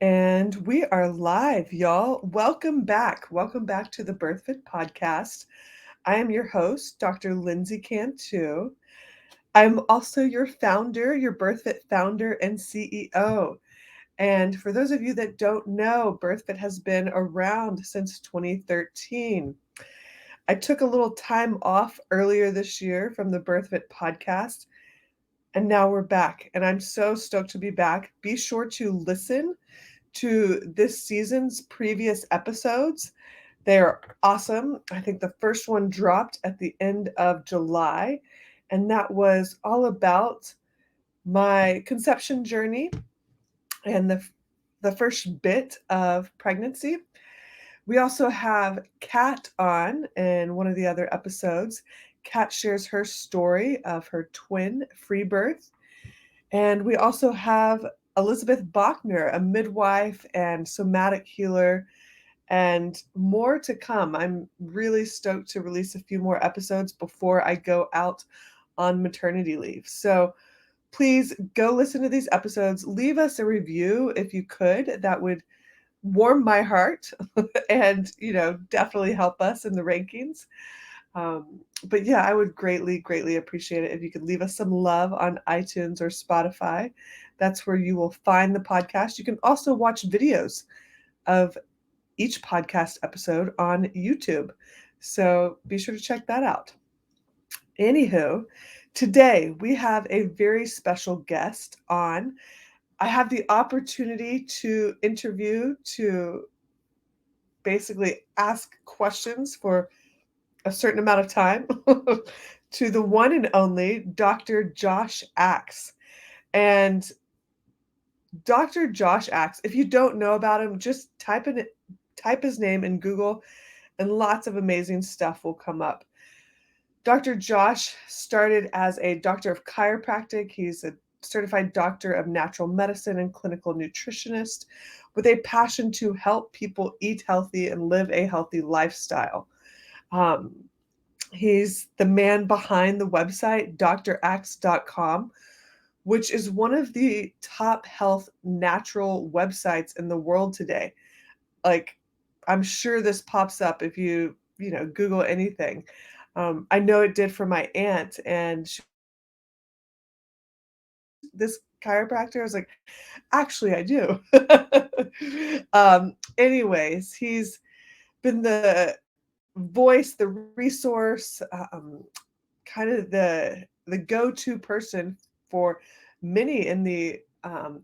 And we are live, y'all. Welcome back. Welcome back to the BIRTHFIT podcast. I am your host, Dr. Lindsey Cantu. I'm also your founder, your BIRTHFIT founder and CEO. And for those of you that don't know, BIRTHFIT has been around since 2013. I took a little time off earlier this year from the BIRTHFIT podcast, and now we're back. And I'm so stoked to be back. Be sure to listen to this season's previous episodes. They're awesome. I think the first one dropped at the end of July, and that was all about my conception journey and the first bit of pregnancy. We also have Kat on in one of the other episodes. Kat shares her story of her twin free birth. And we also have Elizabeth Bachner, a midwife and somatic healer, and more to come. I'm really stoked to release a few more episodes before I go out on maternity leave. So please go listen to these episodes. Leave us a review if you could. That would warm my heart and, definitely help us in the rankings. But yeah, I would greatly, greatly appreciate it if you could leave us some love on iTunes or Spotify. That's where you will find the podcast. You can also watch videos of each podcast episode on YouTube. So be sure to check that out. Anywho, today we have a very special guest on. I have the opportunity to interview, to basically ask questions for a certain amount of time to the one and only Dr. Josh Axe. And Dr. Josh Axe, if you don't know about him, just type his name in Google and lots of amazing stuff will come up. Dr. Josh started as a doctor of chiropractic. He's a certified doctor of natural medicine and clinical nutritionist with a passion to help people eat healthy and live a healthy lifestyle. Um, He's the man behind the website draxe.com, which is one of the top health natural websites in the world today. Like, I'm sure this pops up if you Google anything. I know it did for my aunt, and this chiropractor, I was like, actually, I do. Anyways, he's been the voice, the resource, kind of the go-to person for many in the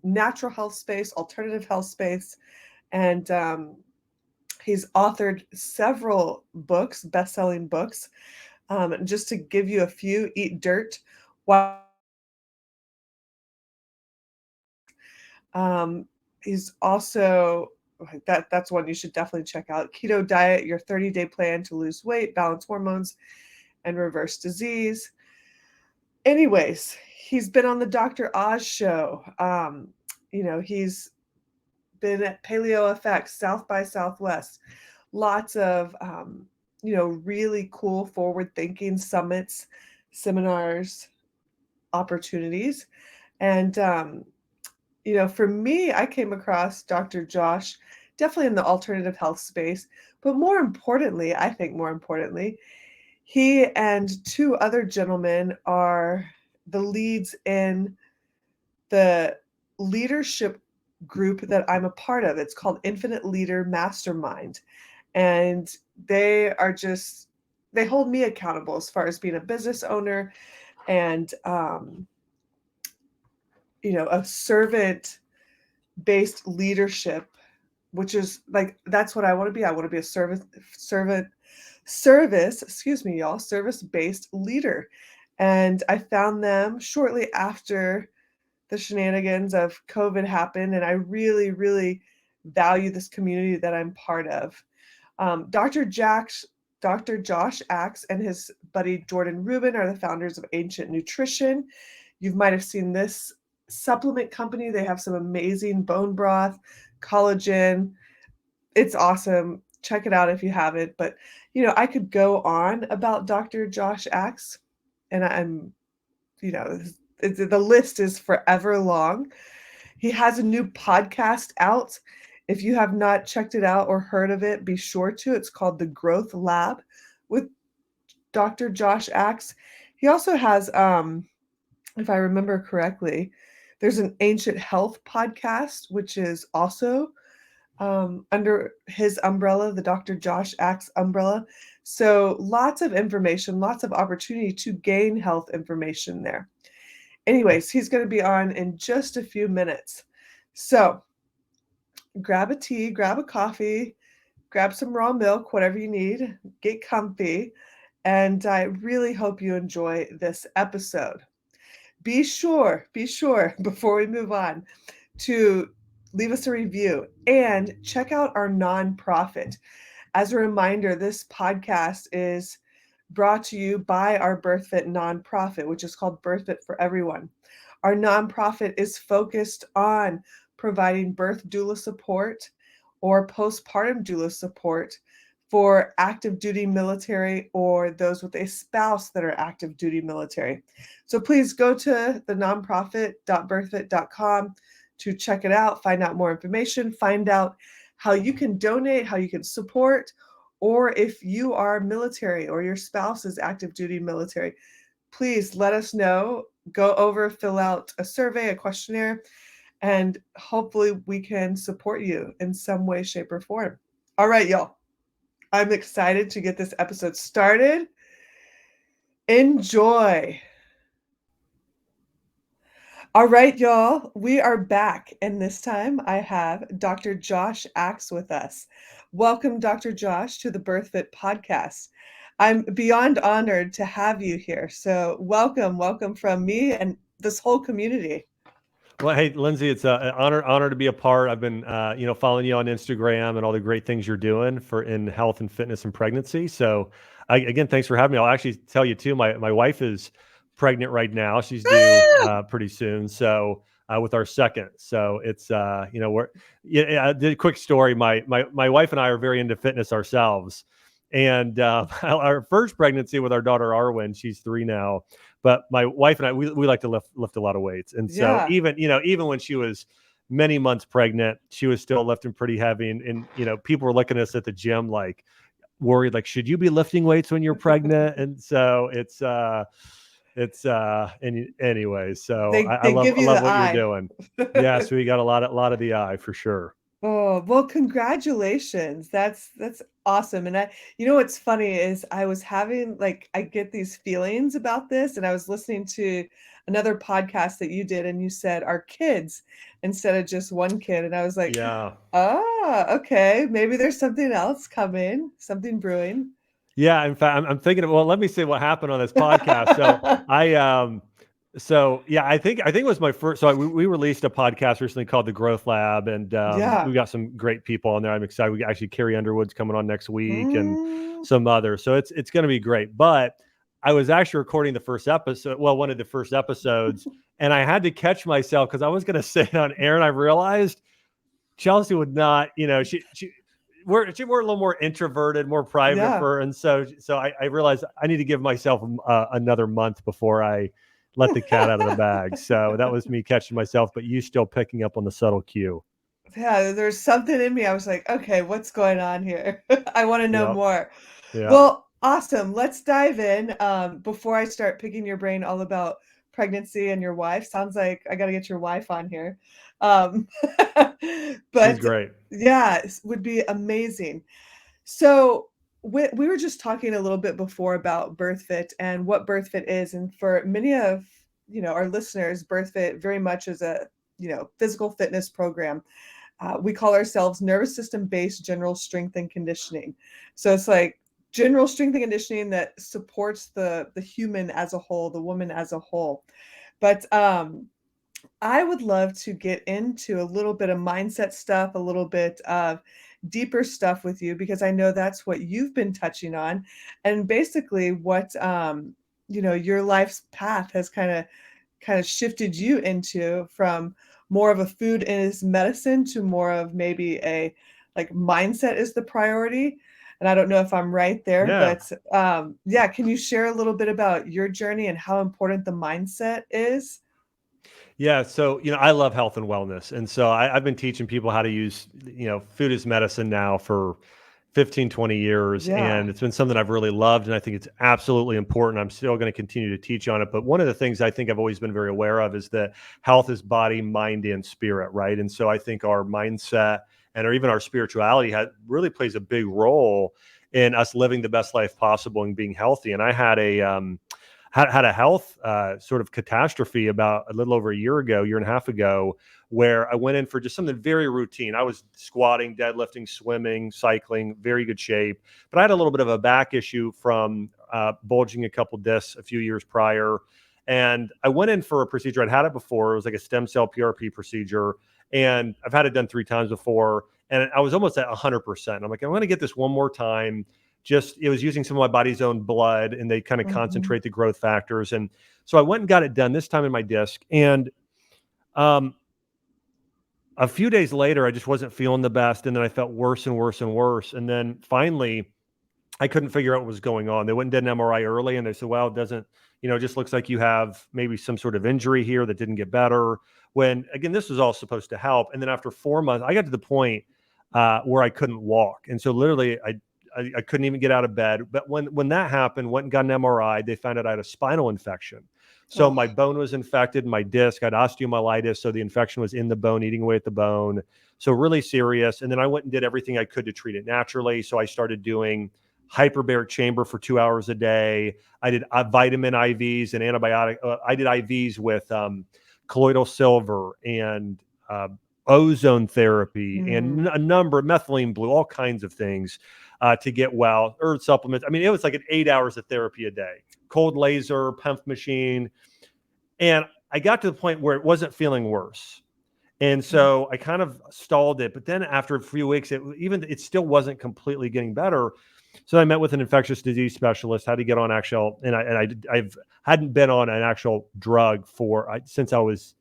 natural health space, alternative health space, and he's authored several books, best-selling books. Just to give you a few, Eat Dirt. Um, he's also that's one you should definitely check out. Keto Diet, your 30-day plan to lose weight, balance hormones, and reverse disease. Anyways, he's been on the Dr. Oz show. He's been at Paleo FX, South by Southwest. Lots of really cool forward thinking summits, seminars, opportunities. And for me, I came across Dr. Josh definitely in the alternative health space, but more importantly, he and two other gentlemen are the leads in the leadership group that I'm a part of. It's called Infinite Leader Mastermind. And they are just, they hold me accountable as far as being a business owner and, a servant based leadership, which is like, that's what I want to be. I want to be a service based leader. And I found them shortly after the shenanigans of COVID happened, and I really, really value this community that I'm part of. Dr. Josh Axe and his buddy Jordan Rubin are the founders of Ancient Nutrition. You might have seen this supplement company. They have some amazing bone broth, collagen. It's awesome. Check it out if you haven't. But, I could go on about Dr. Josh Axe, and I'm, the list is forever long. He has a new podcast out. If you have not checked it out or heard of it, be sure to. It's called The Growth Lab with Dr. Josh Axe. He also has, if I remember correctly, there's an ancient health podcast, which is also under his umbrella, the Dr. Josh Axe umbrella. So lots of information, lots of opportunity to gain health information there. Anyways, he's going to be on in just a few minutes. So grab a tea, grab a coffee, grab some raw milk, whatever you need, get comfy. And I really hope you enjoy this episode. Be sure, before we move on, to leave us a review and check out our nonprofit. As a reminder, this podcast is brought to you by our BirthFit nonprofit, which is called BirthFit for Everyone. Our nonprofit is focused on providing birth doula support or postpartum doula support for active duty military or those with a spouse that are active duty military. So please go to the nonprofit.birthfit.com to check it out, find out more information, find out how you can donate, how you can support, or if you are military or your spouse is active duty military, please let us know. Go over, fill out a survey, a questionnaire, and hopefully we can support you in some way, shape, or form. All right, y'all. I'm excited to get this episode started. Enjoy. All right, y'all, we are back, and this time I have Dr. Josh Axe with us. Welcome, Dr. Josh, to the BirthFit podcast. I'm beyond honored to have you here. So welcome from me and this whole community. Well, hey, Lindsey, it's an honor to be a part. I've been, following you on Instagram and all the great things you're doing in health and fitness and pregnancy. So, again, thanks for having me. I'll actually tell you too. My wife is pregnant right now. She's due pretty soon. So, with our second. So it's I did a quick story. My wife and I are very into fitness ourselves, and our first pregnancy with our daughter Arwen, she's 3 now. But my wife and I, we like to lift a lot of weights. And so even when she was many months pregnant, she was still lifting pretty heavy. And people were looking at us at the gym, like worried, like, should you be lifting weights when you're pregnant? And so anyway, so I love what you're doing. Yes, we got a lot of the eye for sure. Oh, well, congratulations. That's awesome. And what's funny is I was having I get these feelings about this, and I was listening to another podcast that you did, and you said our kids instead of just one kid. And I was like, yeah. Okay, maybe there's something else coming, something brewing. Yeah, in fact, I'm thinking well, let me say what happened on this podcast. I think it was my first. So we released a podcast recently called The Growth Lab, and we got some great people on there. I'm excited. We actually Carrie Underwood's coming on next week, and some others. So it's going to be great. But I was actually recording the first episode. Well, one of the first episodes, and I had to catch myself because I was going to say it on air, and I realized Chelsea would not. We're a little more introverted, more private for her, and so I realized I need to give myself another month before I let the cat out of the bag. So that was me catching myself, but you still picking up on the subtle cue. Yeah, there's something in me. I was like, okay, what's going on here? I want to know more. Yeah. Well, awesome. Let's dive in. Before I start picking your brain all about pregnancy and your wife, sounds like I got to get your wife on here. But she's great. Yeah, it would be amazing. So we were just talking a little bit before about BirthFit and what BirthFit is. And for many of, our listeners, BirthFit very much is a, physical fitness program. We call ourselves nervous system based general strength and conditioning. So it's like general strength and conditioning that supports the human as a whole, the woman as a whole. But I would love to get into a little bit of mindset stuff, a little bit of deeper stuff with you, because I know that's what you've been touching on, and basically what your life's path has kind of shifted you into, from more of a food is medicine to more of maybe a mindset is the priority. And I don't know if I'm right there, but can you share a little bit about your journey and how important the mindset is? Yeah. So, I love health and wellness. And so I've been teaching people how to use, food as medicine now for 15, 20 years. Yeah. And it's been something I've really loved. And I think it's absolutely important. I'm still going to continue to teach on it. But one of the things I think I've always been very aware of is that health is body, mind, and spirit, right? And so I think our mindset and or even our spirituality really plays a big role in us living the best life possible and being healthy. And I had had a health sort of catastrophe about a little over a year and a half ago, where I went in for just something very routine. I was squatting, deadlifting, swimming, cycling, very good shape. But I had a little bit of a back issue from bulging a couple discs a few years prior. And I went in for a procedure. I'd had it before. It was like a stem cell PRP procedure. And I've had it done 3 times before. And I was almost at 100%. I'm like, I'm going to get this one more time. Just it was using some of my body's own blood, and they kind of Mhm. concentrate the growth factors. And so I went and got it done this time in my disc. And um, a few days later, I just wasn't feeling the best. And then I felt worse and worse and worse. And then finally, I couldn't figure out what was going on. They went and did an MRI early, and they said, well, it doesn't, it just looks like you have maybe some sort of injury here that didn't get better. When, again, this was all supposed to help. And then after 4 months, I got to the point where I couldn't walk. And so literally, I couldn't even get out of bed. But when that happened, went and got an MRI, they found out I had a spinal infection. So Oh. my bone was infected, my disc, I had osteomyelitis. So the infection was in the bone, eating away at the bone. So really serious. And then I went and did everything I could to treat it naturally. So I started doing hyperbaric chamber for 2 hours a day. I did vitamin IVs and antibiotic. I did IVs with colloidal silver and ozone therapy and Mm. a number of methylene blue, all kinds of things to get well. Earth supplements. I mean, it was like 8 hours of therapy a day. Cold laser, pump machine, and I got to the point where it wasn't feeling worse. And so I kind of stalled it. But then after a few weeks, it still wasn't completely getting better. So I met with an infectious disease specialist, how to get on actual, I've hadn't been on an actual drug since I was,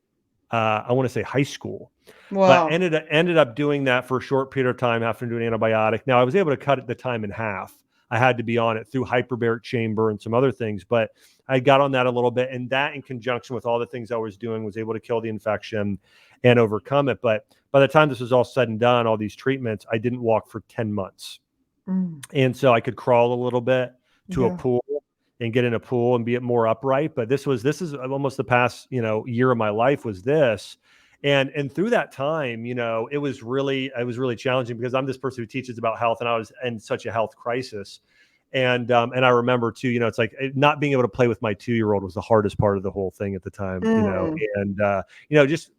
I want to say high school, but Wow. ended up doing that for a short period of time after doing an antibiotic. Now I was able to cut the time in half. I had to be on it through hyperbaric chamber and some other things, but I got on that a little bit, and that in conjunction with all the things I was doing was able to kill the infection and overcome it. But by the time this was all said and done, all these treatments, I didn't walk for 10 months. Mm. And so I could crawl a little bit to a Yeah. pool and get in a pool and be more upright. But this is almost the past, year of my life was this. And through that time, it was really challenging because I'm this person who teaches about health, and I was in such a health crisis. And I remember too, it's like not being able to play with my 2-year-old was the hardest part of the whole thing at the time, Mm. and just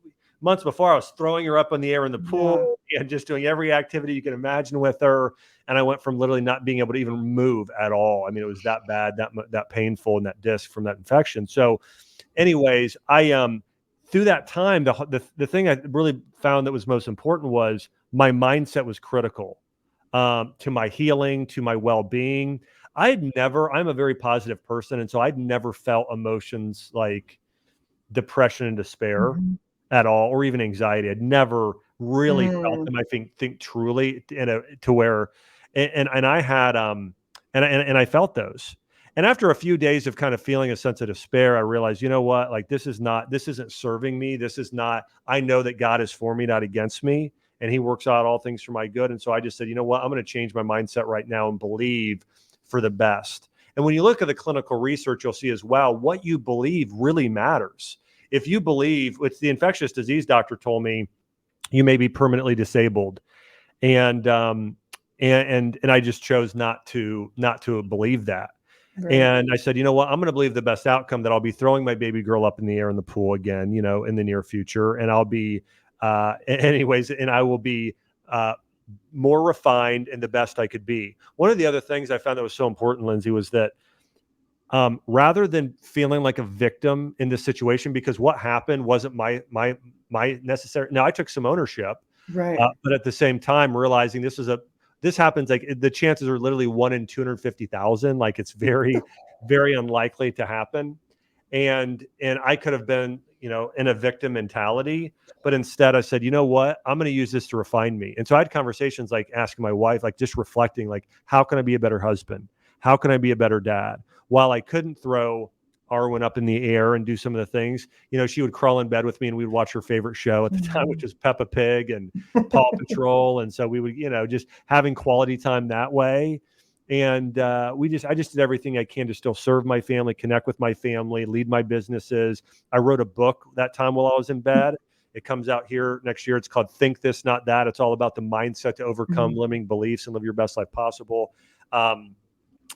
months before I was throwing her up in the air in the Yeah. pool and just doing every activity you can imagine with her. And I went from literally not being able to even move at all. I mean, it was that bad, that painful in that disc from that infection. So, anyways, I through that time, the thing I really found that was most important was my mindset was critical to my healing, to my well being. I'm a very positive person, and so I'd never felt emotions like depression and despair Mhm. at all, or even anxiety. I'd never really felt Mm. them. I think truly to where, and I had and I felt those. And after a few days of kind of feeling a sense of despair, I realized, you know what, like this isn't serving me. This is not. I know that God is for me, not against me, and He works out all things for my good. And so I just said, you know what, I'm going to change my mindset right now and believe for the best. And when you look at the clinical research, you'll see as well what you believe really matters. If you believe, which the infectious disease doctor told me, you may be permanently disabled, and and I just chose not to believe that. Right. And I said, you know what, I'm going to believe the best outcome, that I'll be throwing my baby girl up in the air in the pool again, in the near future, and I'll be, anyways, and I will be. More refined and the best I could be. One of the other things I found that was so important, Lindsey, was that rather than feeling like a victim in this situation, because what happened wasn't my necessary. Now I took some ownership, Right. but at the same time realizing this happens, like the chances are literally 1 in 250,000. Like it's very, very unlikely to happen, and I could have been in a victim mentality, but instead I said, you know what, I'm going to use this to refine me. And so I had conversations like asking my wife, like just reflecting, like how can I be a better husband, how can I be a better dad, while I couldn't throw went up in the air and do some of the things. She would crawl in bed with me and we'd watch her favorite show at the time, which was Peppa Pig and Paw Patrol. And so we would, just having quality time that way. And I just did everything I can to still serve my family, connect with my family, lead my businesses. I wrote a book that time while I was in bed. It comes out here next year. It's called Think This, Not That. It's all about the mindset to overcome limiting beliefs and live your best life possible.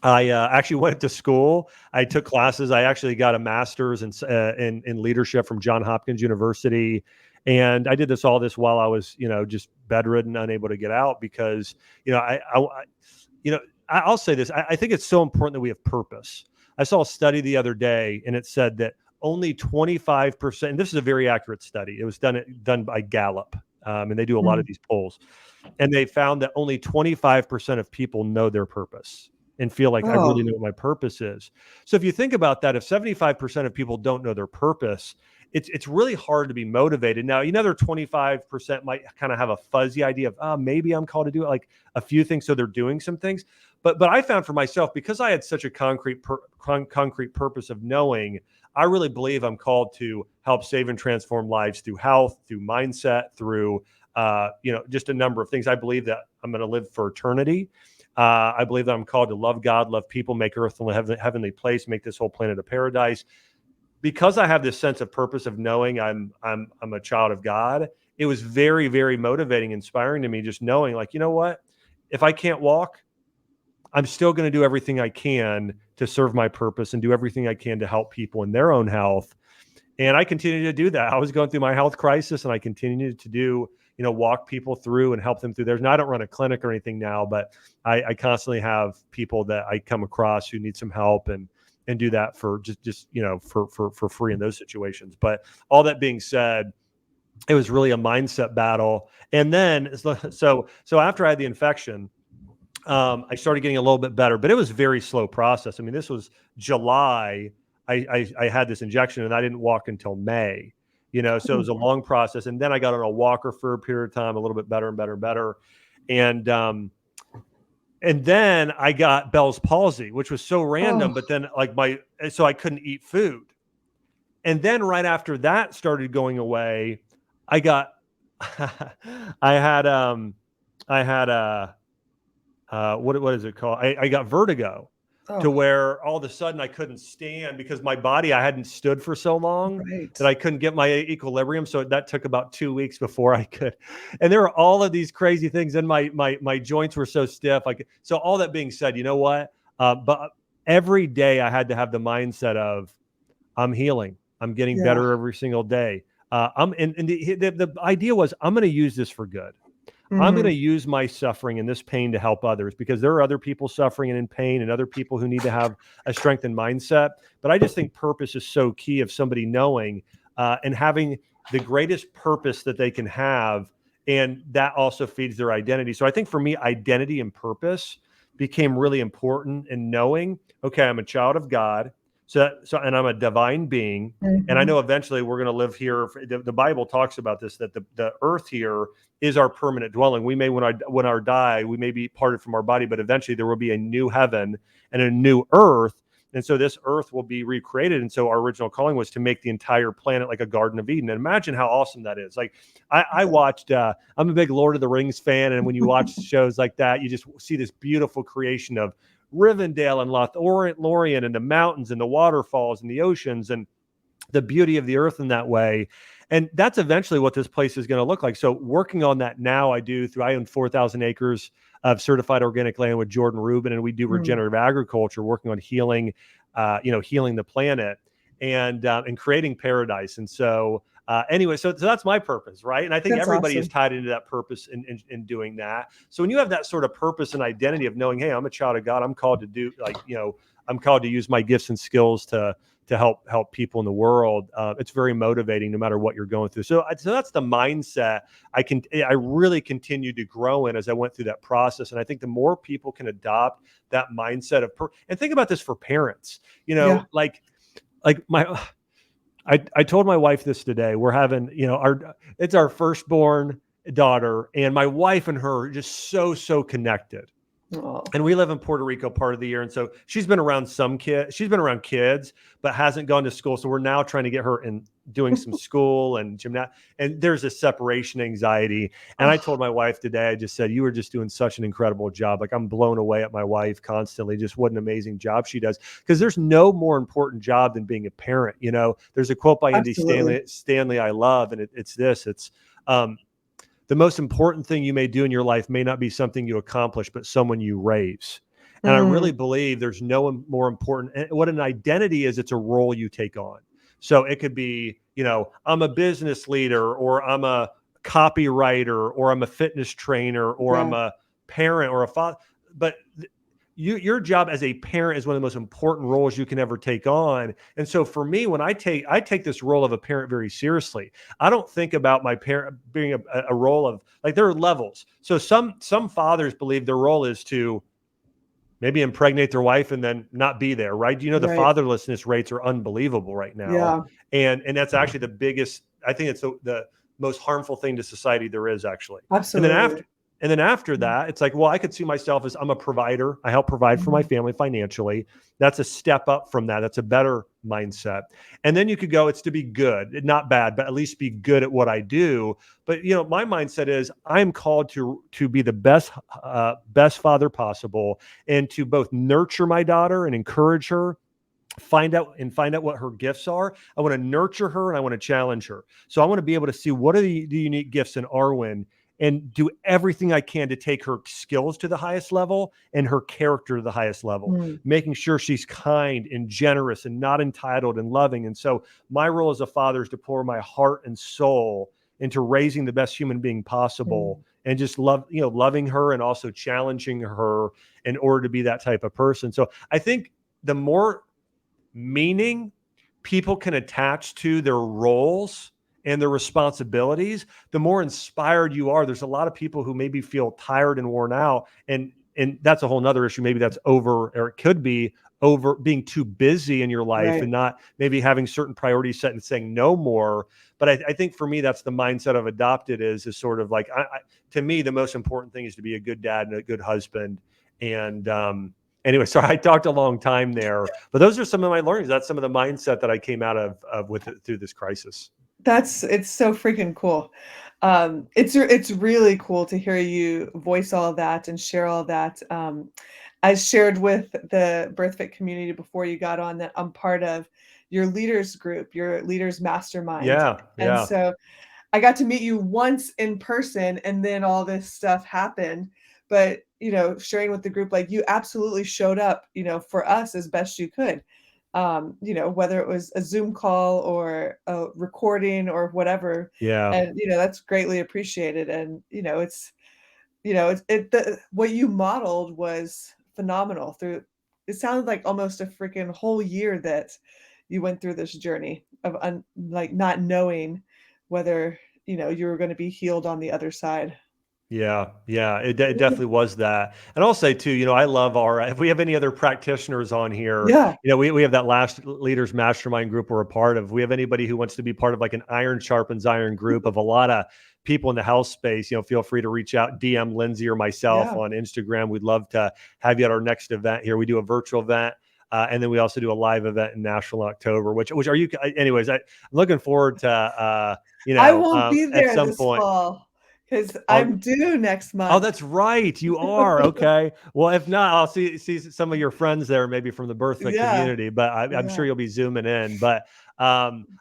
I actually went to school. I took classes. I actually got a master's in leadership from Johns Hopkins University. And I did all this while I was, just bedridden, unable to get out because, I'll say this. I think it's so important that we have purpose. I saw a study the other day and it said that only 25%, and this is a very accurate study. It was done by Gallup, and they do a lot of these polls. And they found that only 25% of people know their purpose and feel like I really know what my purpose is. So if you think about that, if 75% of people don't know their purpose, it's really hard to be motivated. Now, another 25% might kind of have a fuzzy idea of, maybe I'm called to do it, like a few things. So they're doing some things. But I found for myself, because I had such a concrete purpose of knowing, I really believe I'm called to help save and transform lives through health, through mindset, through, just a number of things. I believe that I'm going to live for eternity. I believe that I'm called to love God, love people, make earth a heavenly place, make this whole planet a paradise. Because I have this sense of purpose of knowing I'm a child of God, it was very, very motivating, inspiring to me, just knowing, like, you know what? If I can't walk, I'm still going to do everything I can to serve my purpose and do everything I can to help people in their own health. And I continue to do that. I was going through my health crisis and I continued to do, walk people through and help them through theirs. Now, I don't run a clinic or anything now, but I constantly have people that I come across who need some help and do that for just for free in those situations. But all that being said, it was really a mindset battle. And then, so after I had the infection, I started getting a little bit better, but it was a very slow process. I mean, this was July. I had this injection and I didn't walk until May, so it was a long process. And then I got on a walker for a period of time, a little bit better and better and better. And then I got Bell's palsy, which was so random, but then so I couldn't eat food. And then right after that started going away, I got, I had what is it called? I got vertigo to where all of a sudden I couldn't stand because my body, I hadn't stood for so long that I couldn't get my equilibrium. So that took about 2 weeks before I could. And there were all of these crazy things. And my joints were so stiff. So all that being said, you know what? But every day I had to have the mindset of I'm healing. I'm getting better every single day. The idea was I'm going to use this for good. I'm going to use my suffering and this pain to help others because there are other people suffering and in pain and other people who need to have a strengthened mindset. But I just think purpose is so key of somebody knowing and having the greatest purpose that they can have. And that also feeds their identity. So I think for me, identity and purpose became really important in knowing, okay, I'm a child of God. And I'm a divine being. And I know eventually we're going to live here. The Bible talks about this, that the earth here is our permanent dwelling. We may, when our die, we may be parted from our body, but eventually there will be a new heaven and a new earth. And so this earth will be recreated. And so our original calling was to make the entire planet like a Garden of Eden. And imagine how awesome that is. Like I watched, I'm a big Lord of the Rings fan. And when you watch shows like that, you just see this beautiful creation of Rivendell and Lothlorien and the mountains and the waterfalls and the oceans and the beauty of the earth in that way. And that's eventually what this place is going to look like. So working on that now, I own 4,000 acres of certified organic land with Jordan Rubin, and we do regenerative agriculture, working on healing the planet and creating paradise. And so anyway, so that's my purpose, right? And I think everybody is tied into that purpose in doing that. So when you have that sort of purpose and identity of knowing, hey, I'm a child of God, I'm called to do I'm called to use my gifts and skills to help people in the world. It's very motivating no matter what you're going through. So that's the mindset I really continued to grow in as I went through that process. And I think the more people can adopt that mindset and think about this for parents, I told my wife this today. We're having, it's our firstborn daughter, and my wife and her are just so connected. Oh. And we live in Puerto Rico part of the year. And so she's been around she's been around kids, but hasn't gone to school. So we're now trying to get her in doing some school and gymnastics. And there's a separation anxiety. And I Oh, told my wife today, I just said, you were just doing such an incredible job. Like, I'm blown away at my wife constantly. Just what an amazing job she does. Because there's no more important job than being a parent. You know, there's a quote by Andy absolutely. Stanley I love, and it's this. Um, the most important thing you may do in your life may not be something you accomplish, but someone you raise. And I really Mm, believe there's no more important. And what an identity is, it's a role you take on. So it could be, you know, I'm a business leader, or I'm a copywriter, or I'm a fitness trainer, or I'm yeah, a parent or a father. But your job as a parent is one of the most important roles you can ever take on. And so for me, when I take this role of a parent very seriously. I don't think about my parent being a role of, like, there are levels. So some fathers believe their role is to maybe impregnate their wife and then not be there, right? You know, the right. fatherlessness rates are unbelievable right now, Yeah, and that's actually the biggest. I think it's the most harmful thing to society there is, actually. And then absolutely. after Mm, that, it's like, well, I could see myself as, I'm a provider. I help provide for my mm, family financially. That's a step up from that. That's a better mindset. And then you could go, it's to be good, not bad, but at least be good at what I do. But you know, my mindset is, I'm called to be the best father possible, and to both nurture my daughter and encourage her, find out what her gifts are. I want to nurture her and I want to challenge her. So I want to be able to see what are the unique gifts in Arwen, and do everything I can to take her skills to the highest level and her character to the highest level, mm, making sure she's kind and generous and not entitled and loving. And so my role as a father is to pour my heart and soul into raising the best human being possible, mm, and just loving her and also challenging her in order to be that type of person. So I think the more meaning people can attach to their roles and their responsibilities, the more inspired you are. There's a lot of people who maybe feel tired and worn out, and that's a whole nother issue. Maybe that's over, or it could be over being too busy in your life right. and not maybe having certain priorities set and saying no more. But I think for me, that's the mindset I've adopted, is sort of like, to me, the most important thing is to be a good dad and a good husband. And anyway, sorry, I talked a long time there, but those are some of my learnings. That's some of the mindset that I came out of with it through this crisis. It's so freaking cool. It's really cool to hear you voice all that and share all that. I shared with the BirthFit community before you got on that I'm part of your leaders group, your leaders mastermind. Yeah, And yeah, so I got to meet you once in person and then all this stuff happened. But, sharing with the group, like you absolutely showed up, for us as best you could. Whether it was a Zoom call or a recording or whatever. yeah, And, that's greatly appreciated. And, what you modeled was phenomenal through it sounded like almost a freaking whole year that you went through this journey of like not knowing whether, you were going to be healed on the other side. yeah, yeah. It definitely was that. And I'll say too, I love if we have any other practitioners on here, Yeah. we have that last leaders mastermind group we're a part of. If we have anybody who wants to be part of like an iron sharpens iron group of a lot of people in the health space, feel free to reach out, DM Lindsey or myself Yeah. on Instagram. We'd love to have you at our next event here. We do a virtual event. And then we also do a live event in Nashville in October, which are you, anyways, I'm looking forward to, I won't be at there some this point. fall because I'll, I'm due next Oh, month. that's right. You are. Okay. Well, if not, I'll see some of your friends there, maybe from the BirthFit Yeah. community, but I'm sure Yeah. you'll be zooming in. But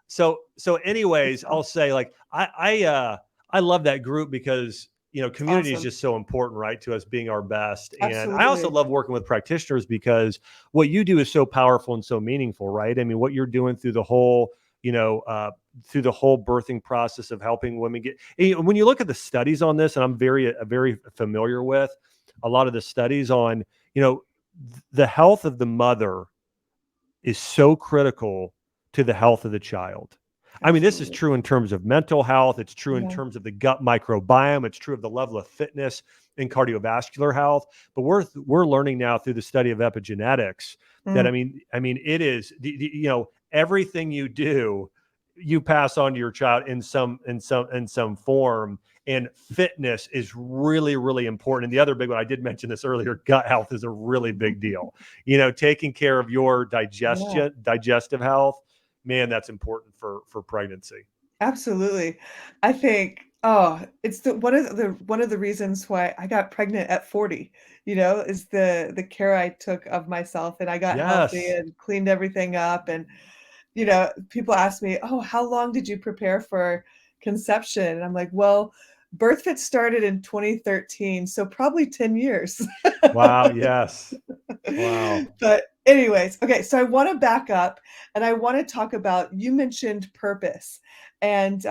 so Good anyways, I'll stuff. say, like, I love that group because It's community is awesome. just so important, right, to us being our best. And I also Absolutely. love working with practitioners because what you do is so powerful and so meaningful, right? I mean, what you're doing through the whole, through the whole birthing process of helping women get, when you look at the studies on this, and I'm very familiar with a lot of the studies on, you know, the health of the mother is so critical to the health of the child. I mean, this is Absolutely. true in terms of mental health. It's true in Yeah. terms of the gut microbiome. It's true of the level of fitness and cardiovascular health. But we're learning now through the study of epigenetics that Mm. I mean, it is everything you do you pass on to your child in some form. And fitness is really, really important. And the other big one, I did mention this earlier, gut health is a really big deal. Taking care of your Yeah. digestive health, man, that's important for pregnancy. Absolutely. I think, it's one of the reasons why I got pregnant at 40, is the care I took of myself, and I got healthy Yes. and cleaned everything up. And, people ask me, "Oh, how long did you prepare for conception?" And I'm like, "Well, BirthFit started in 2013, so probably 10 years." Wow. Yes. Wow. But anyways, okay, so I wanna back up, and I wanna talk about, you mentioned purpose, and,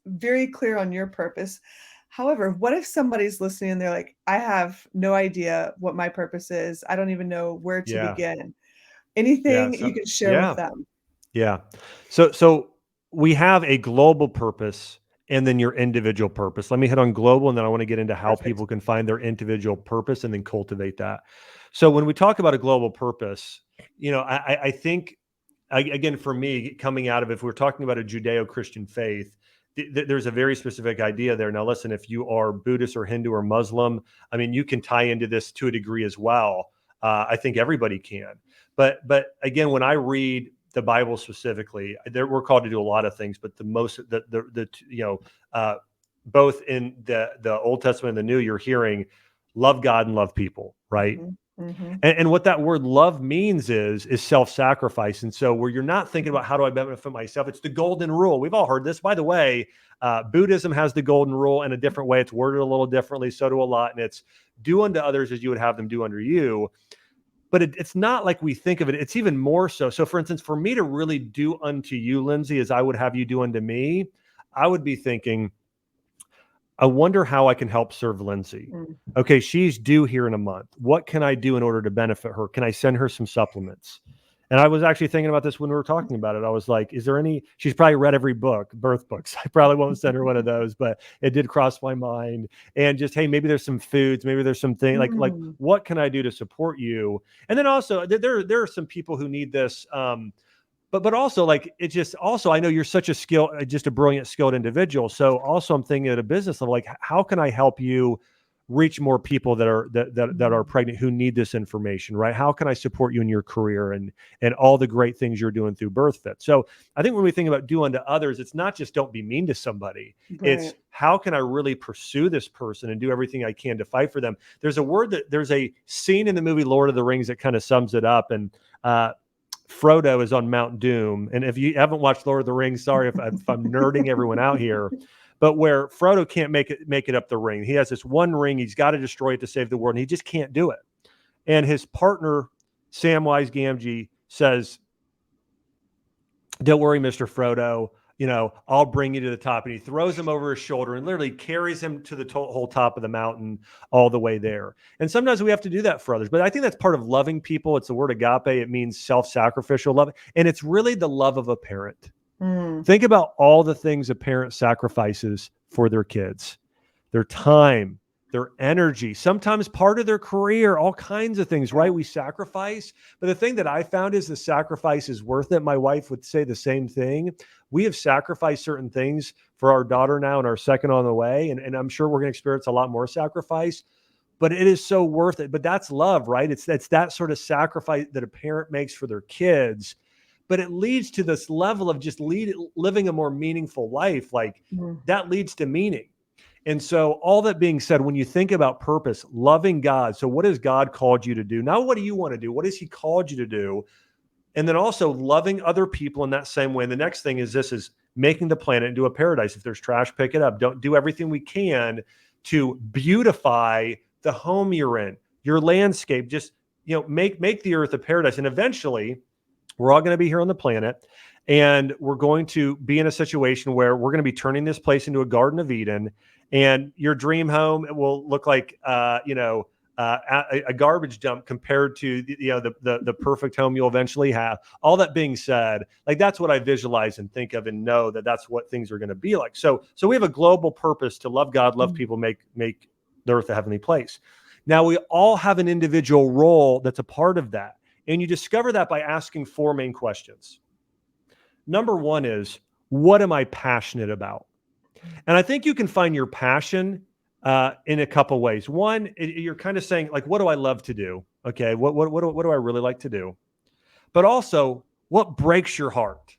very clear on your purpose. However, what if somebody's listening and they're like, "I have no idea what my purpose is. I don't even know where to Yeah. begin." Yeah. Anything you So, could share with yeah. them? Yeah. So we have a global purpose and then your individual purpose. Let me hit on global, and then I want to get into how Perfect. people can find their individual purpose and then cultivate that. So when we talk about a global purpose, I think, again, for me, coming out of, if we're talking about a Judeo-Christian faith, there's a very specific idea there. Now, listen, if you are Buddhist or Hindu or Muslim, I mean, you can tie into this to a degree as well. I think everybody can. But again, when I read the Bible specifically, we're called to do a lot of things, but the most, uh, both in the Old Testament and the New, you're hearing love God and love people, right? Mhm, mhm, And what that word love means is self-sacrifice. And so where you're not thinking mhm, about how do I benefit myself, it's the golden rule. We've all heard this. By the way, Buddhism has the golden rule in a different way. It's worded a little differently. So do a lot. And it's do unto others as you would have them do unto you. But it's not like we think of it. It's even more so. So for instance, for me to really do unto you, Lindsey, as I would have you do unto me, I would be thinking, I wonder how I can help serve Lindsey. mm, Okay, she's due here in a month. What can I do in order to benefit her? Can I send her some supplements? And I was actually thinking about this when we were talking about it. I was like, is there any, she's probably read every book, birth books. I probably won't send her one of those, but it did cross my mind. And just, hey, maybe there's some foods, maybe there's something like mm, what can I do to support you? And then also there are some people who need this. But also, like, it just also, I know you're such a just a brilliant skilled individual. So also I'm thinking at a business level, like, how can I help you reach more people that are mm, pregnant who need this information, right? How can I support you in your career and all the great things you're doing through BirthFit? So I think when we think about do unto others, it's not just don't be mean to somebody. It's right. how can I really pursue this person and do everything I can to fight for them? There's a scene in the movie Lord of the Rings that kind of sums it up. And Frodo is on Mount Doom. And if you haven't watched Lord of the Rings, sorry if I'm nerding everyone out here, but where Frodo can't make it up the ring. He has this one ring. He's got to destroy it to save the world, and he just can't do it. And his partner, Samwise Gamgee, says, "Don't worry, Mr. Frodo. I'll bring you to the top." And he throws him over his shoulder and literally carries him to the whole top of the mountain all the way there. And sometimes we have to do that for others. But I think that's part of loving people. It's the word agape. It means self-sacrificial love. And it's really the love of a parent. Mm, Think about all the things a parent sacrifices for their kids, their time, their energy, sometimes part of their career, all kinds of things, yeah, right? We sacrifice. But the thing that I found is the sacrifice is worth it. My wife would say the same thing. We have sacrificed certain things for our daughter now and our second on the way. And I'm sure we're going to experience a lot more sacrifice, but it is so worth it. But that's love, right? It's that sort of sacrifice that a parent makes for their kids, but it leads to this level of just living a more meaningful life. Like mm, that leads to meaning. And so, all that being said, when you think about purpose, loving God, so what has God called you to do? Now, what do you want to do? What has He called you to do? And then also loving other people in that same way. And the next thing is making the planet into a paradise. If there's trash, pick it up. Don't do everything we can to beautify the home you're in, your landscape. Just make the earth a paradise. And eventually, we're all going to be here on the planet, and we're going to be in a situation where we're going to be turning this place into a Garden of Eden. And your dream home, it will look like a garbage dump compared to the perfect home you'll eventually have. All that being said, like that's what I visualize and think of and know that that's what things are going to be like. So we have a global purpose to love God, love mm, people, make the earth a heavenly place. Now we all have an individual role that's a part of that. And you discover that by asking four main questions. number one is, what am I passionate about? And I think you can find your passion in a couple ways. One, you're kind of saying, like, what do I love to do? Okay, what do I really like to do? But also, what breaks your heart?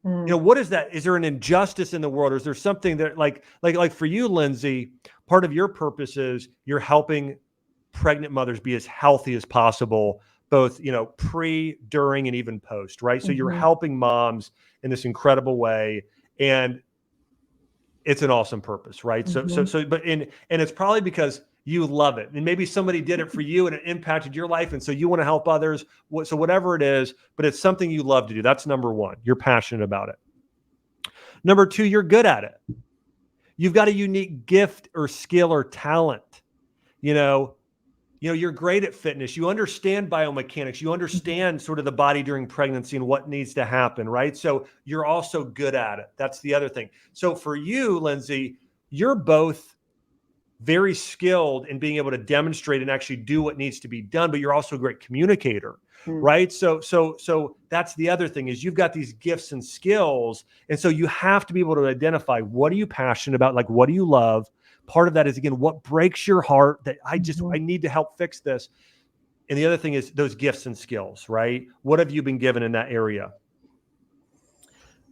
What is that? Is there an injustice in the world? Or is there something that, like for you, Lindsey, part of your purpose is you're helping pregnant mothers be as healthy as possible, both, pre, during, and even post, right? So you're Mm-hmm. helping moms in this incredible way. And it's an awesome purpose, right? Mm-hmm. And it's probably because you love it, and maybe somebody did it for you and it impacted your life, and so you want to help others. So whatever it is, but it's something you love to do. That's number one. You're passionate about it. Number two, you're good at it. You've got a unique gift or skill or talent. You're great at fitness. You understand biomechanics. You understand sort of the body during pregnancy and what needs to happen, right? So you're also good at it. That's the other thing. So for you, Lindsey, you're both very skilled in being able to demonstrate and actually do what needs to be done, but you're also a great communicator, right? So that's the other thing, is you've got these gifts and skills. And so you have to be able to identify, what are you passionate about? Like, what do you love? Part of that is, again, what breaks your heart that I need to help fix this. And the other thing is those gifts and skills, right? What have you been given in that area?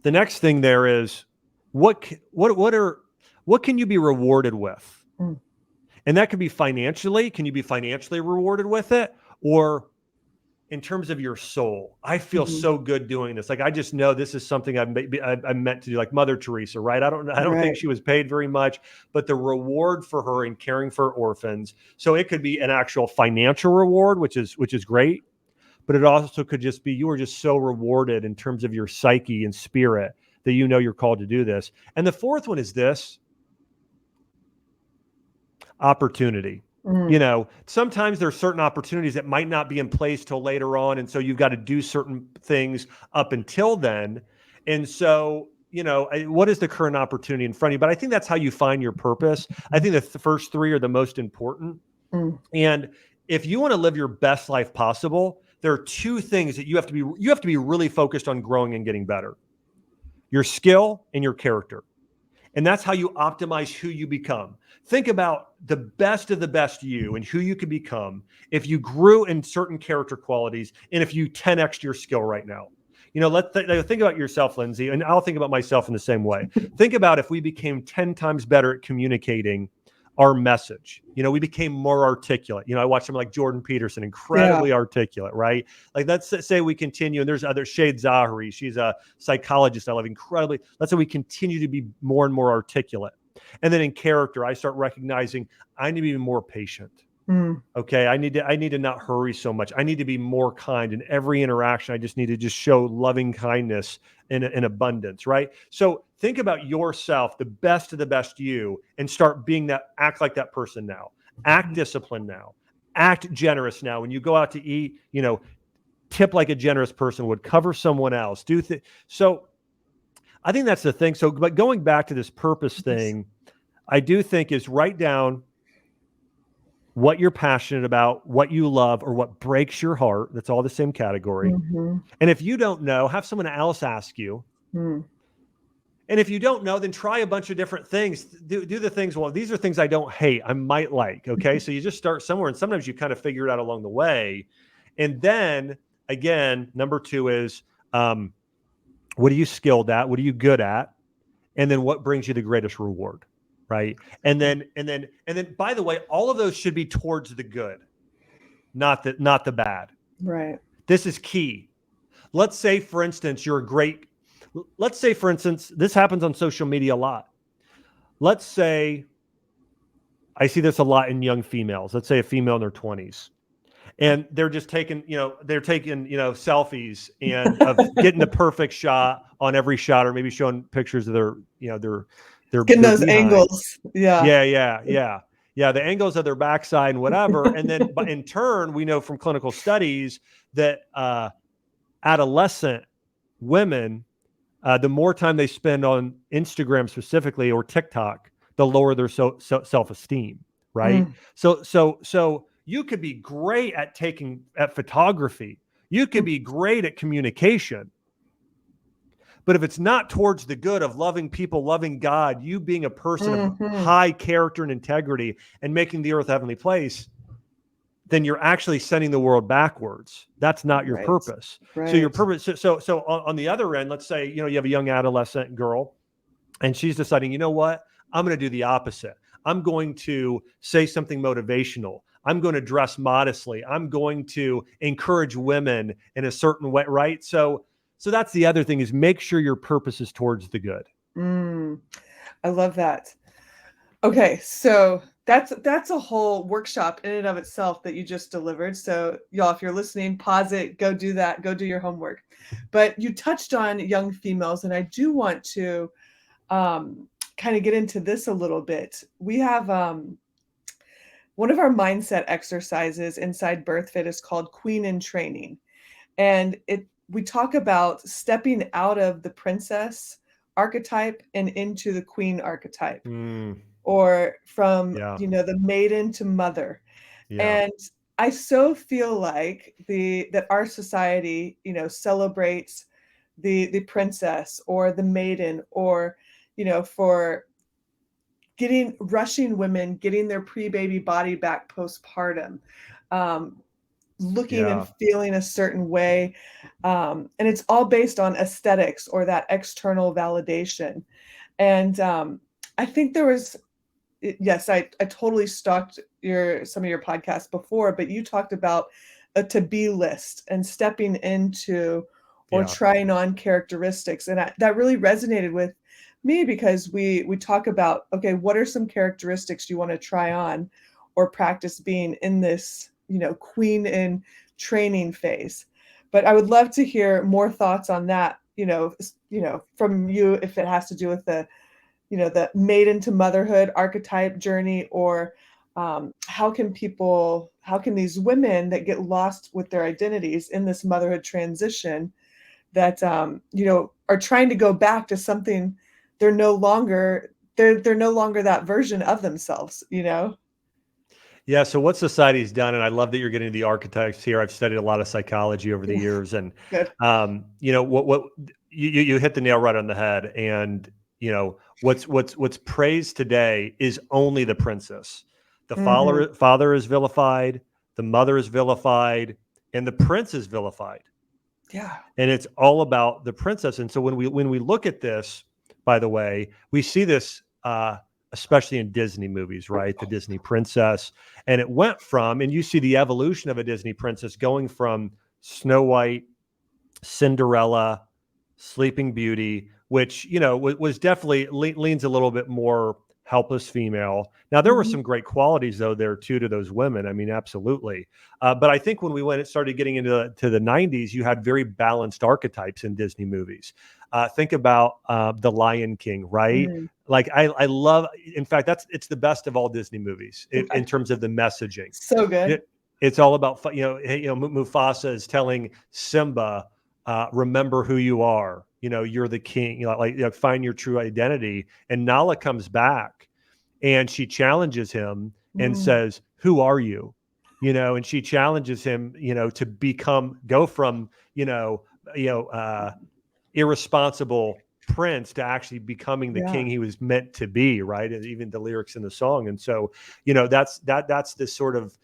The next thing there is, what can you be rewarded with? And that could be financially. Can you be financially rewarded with it? Or in terms of your soul? I feel so good doing this. Like, I just know this is something I'm meant to do, like Mother Teresa, right? I don't think she was paid very much, but the reward for her in caring for orphans. So it could be an actual financial reward, which is great, but it also could just be, you are just so rewarded in terms of your psyche and spirit that you're called to do this. And the fourth one is this: opportunity. Sometimes there's certain opportunities that might not be in place till later on. And so you've got to do certain things up until then. And so, what is the current opportunity in front of you? But I think that's how you find your purpose. I think the first three are the most important. And if you want to live your best life possible, there are two things that you have to be really focused on growing and getting better: your skill and your character. And that's how you optimize who you become. Think about the best of the best you and who you could become if you grew in certain character qualities, and if you 10x your skill right now. Think about yourself, Lindsey, and I'll think about myself in the same way. Think about if we became 10 times better at communicating our message. We became more articulate. I watched someone like Jordan Peterson, incredibly articulate, right? Like, let's say we continue, and there's other, Shade Zahari, she's a psychologist I love, incredibly. Let's say we continue to be more and more articulate. And then in character, I start recognizing I need to be more patient. Okay, I need to not hurry so much. I need to be more kind in every interaction. I just need to just show loving kindness in abundance, right? So think about yourself, the best of the best you, and start act like that person now. Act disciplined now. Act generous now. When you go out to eat, tip like a generous person would. Cover someone else. So I think that's the thing. So, but going back to this purpose thing, I do think is write down what you're passionate about, what you love, or what breaks your heart. That's all the same category. And if you don't know, have someone else ask you. And if you don't know, then try a bunch of different things. Do the things, well, these are things I don't hate, I might like. Okay. So you just start somewhere, and sometimes you kind of figure it out along the way. And then again, number two is, what are you skilled at? What are you good at? And then what brings you the greatest reward? Right. And then, by the way, all of those should be towards the good, not the bad. Right. This is key. Let's say, for instance, this happens on social media a lot. Let's say, I see this a lot in young females. Let's say a female in their 20s. And they're just taking selfies and of getting the perfect shot on every shot, or maybe showing pictures of their getting those behind. angles. Yeah. The angles of their backside and whatever. And then, but in turn, we know from clinical studies that adolescent women, the more time they spend on Instagram specifically, or TikTok, the lower their self-esteem. Right. So you could be great at photography. You could be great at communication. But if it's not towards the good of loving people, loving God, you being a person of Mm-hmm. high character and integrity and making the earth a heavenly place, then you're actually sending the world backwards. That's not your Right. purpose. So your Right. purpose. So on the other end, let's say, you have a young adolescent girl and she's deciding, you know what? I'm going to do the opposite. I'm going to say something motivational. I'm going to dress modestly. I'm going to encourage women in a certain way, right? So that's the other thing, is make sure your purpose is towards the good. I love that. Okay, so that's a whole workshop in and of itself that you just delivered. So y'all, if you're listening, pause it, go do that, go do your homework. But you touched on young females, and I do want to kind of get into this a little bit. We have one of our mindset exercises inside BirthFit is called Queen in Training. And we talk about stepping out of the princess archetype and into the queen archetype, or from, Yeah. the maiden to mother. Yeah. And I so feel like that our society, celebrates the princess or the maiden, or, for rushing women getting their pre-baby body back postpartum, um, looking and Yeah. feeling a certain way. And it's all based on aesthetics or that external validation. And I think there was, yes, I totally stalked some of your podcasts before, but you talked about a to-be list and stepping into or Yeah. trying on characteristics. And that really resonated with me, because we talk about, okay, what are some characteristics you want to try on or practice being in this, queen in training phase. But I would love to hear more thoughts on that, from you, if it has to do with the maiden to motherhood archetype journey, or how can these women that get lost with their identities in this motherhood transition, that are trying to go back to something they're no longer that version of themselves. Yeah. So what society's done, and I love that you're getting the archetypes here. I've studied a lot of psychology over the Yeah, years, and good. what you hit the nail right on the head. And what's praised today is only the princess. The Hmm. father is vilified, the mother is vilified, and the prince is vilified. Yeah. And it's all about the princess. And so when we look at this, by the way, we see this especially in Disney movies, right? The Disney princess, and it went from, and you see the evolution of a Disney princess going from Snow White, Cinderella, Sleeping Beauty, which was definitely leans a little bit more helpless female. Now there were Hmm. some great qualities though there too to those women. I mean, absolutely. But I think when we went, it started getting into the '90s, you had very balanced archetypes in Disney movies. Think about the Lion King, right? Mm. Like I love. In fact, it's the best of all Disney movies in Okay. terms of the messaging. So good. It's all about Mufasa is telling Simba, remember who you are. You're the king. Find your true identity. And Nala comes back, and she challenges him and Mm. says, "Who are you?" And she challenges him, to go from, you know, uh, irresponsible prince to actually becoming the Yeah. king he was meant to be, right? And even the lyrics in the song. And so, that's this sort of,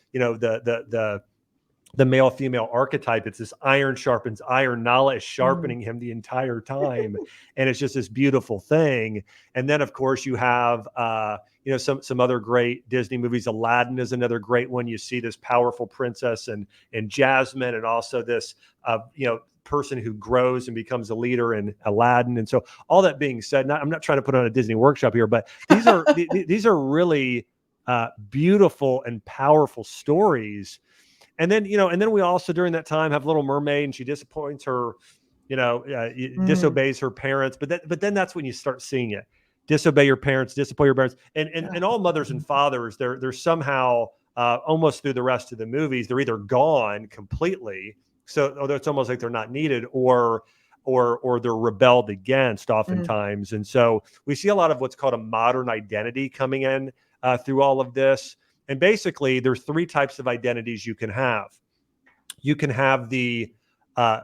the male female archetype. It's this iron sharpens iron. Nala is Mm. sharpening him the entire time, and it's just this beautiful thing. And then of course you have some other great Disney movies. Aladdin is another great one. You see this powerful princess and Jasmine, and also this person who grows and becomes a leader in Aladdin. And so, all that being said, I'm not trying to put on a Disney workshop here, but these are really beautiful and powerful stories. And then we also during that time have Little Mermaid, and she disappoints her, Mm. disobeys her parents. But then that's when you start seeing it: disobey your parents, disappoint your parents, and and, Yeah. and all mothers and fathers, they're somehow almost through the rest of the movies, they're either gone completely, so it's almost like they're not needed, or they're rebelled against Mm. oftentimes. And so we see a lot of what's called a modern identity coming in through all of this. And basically, there's three types of identities you can have. You can have the uh,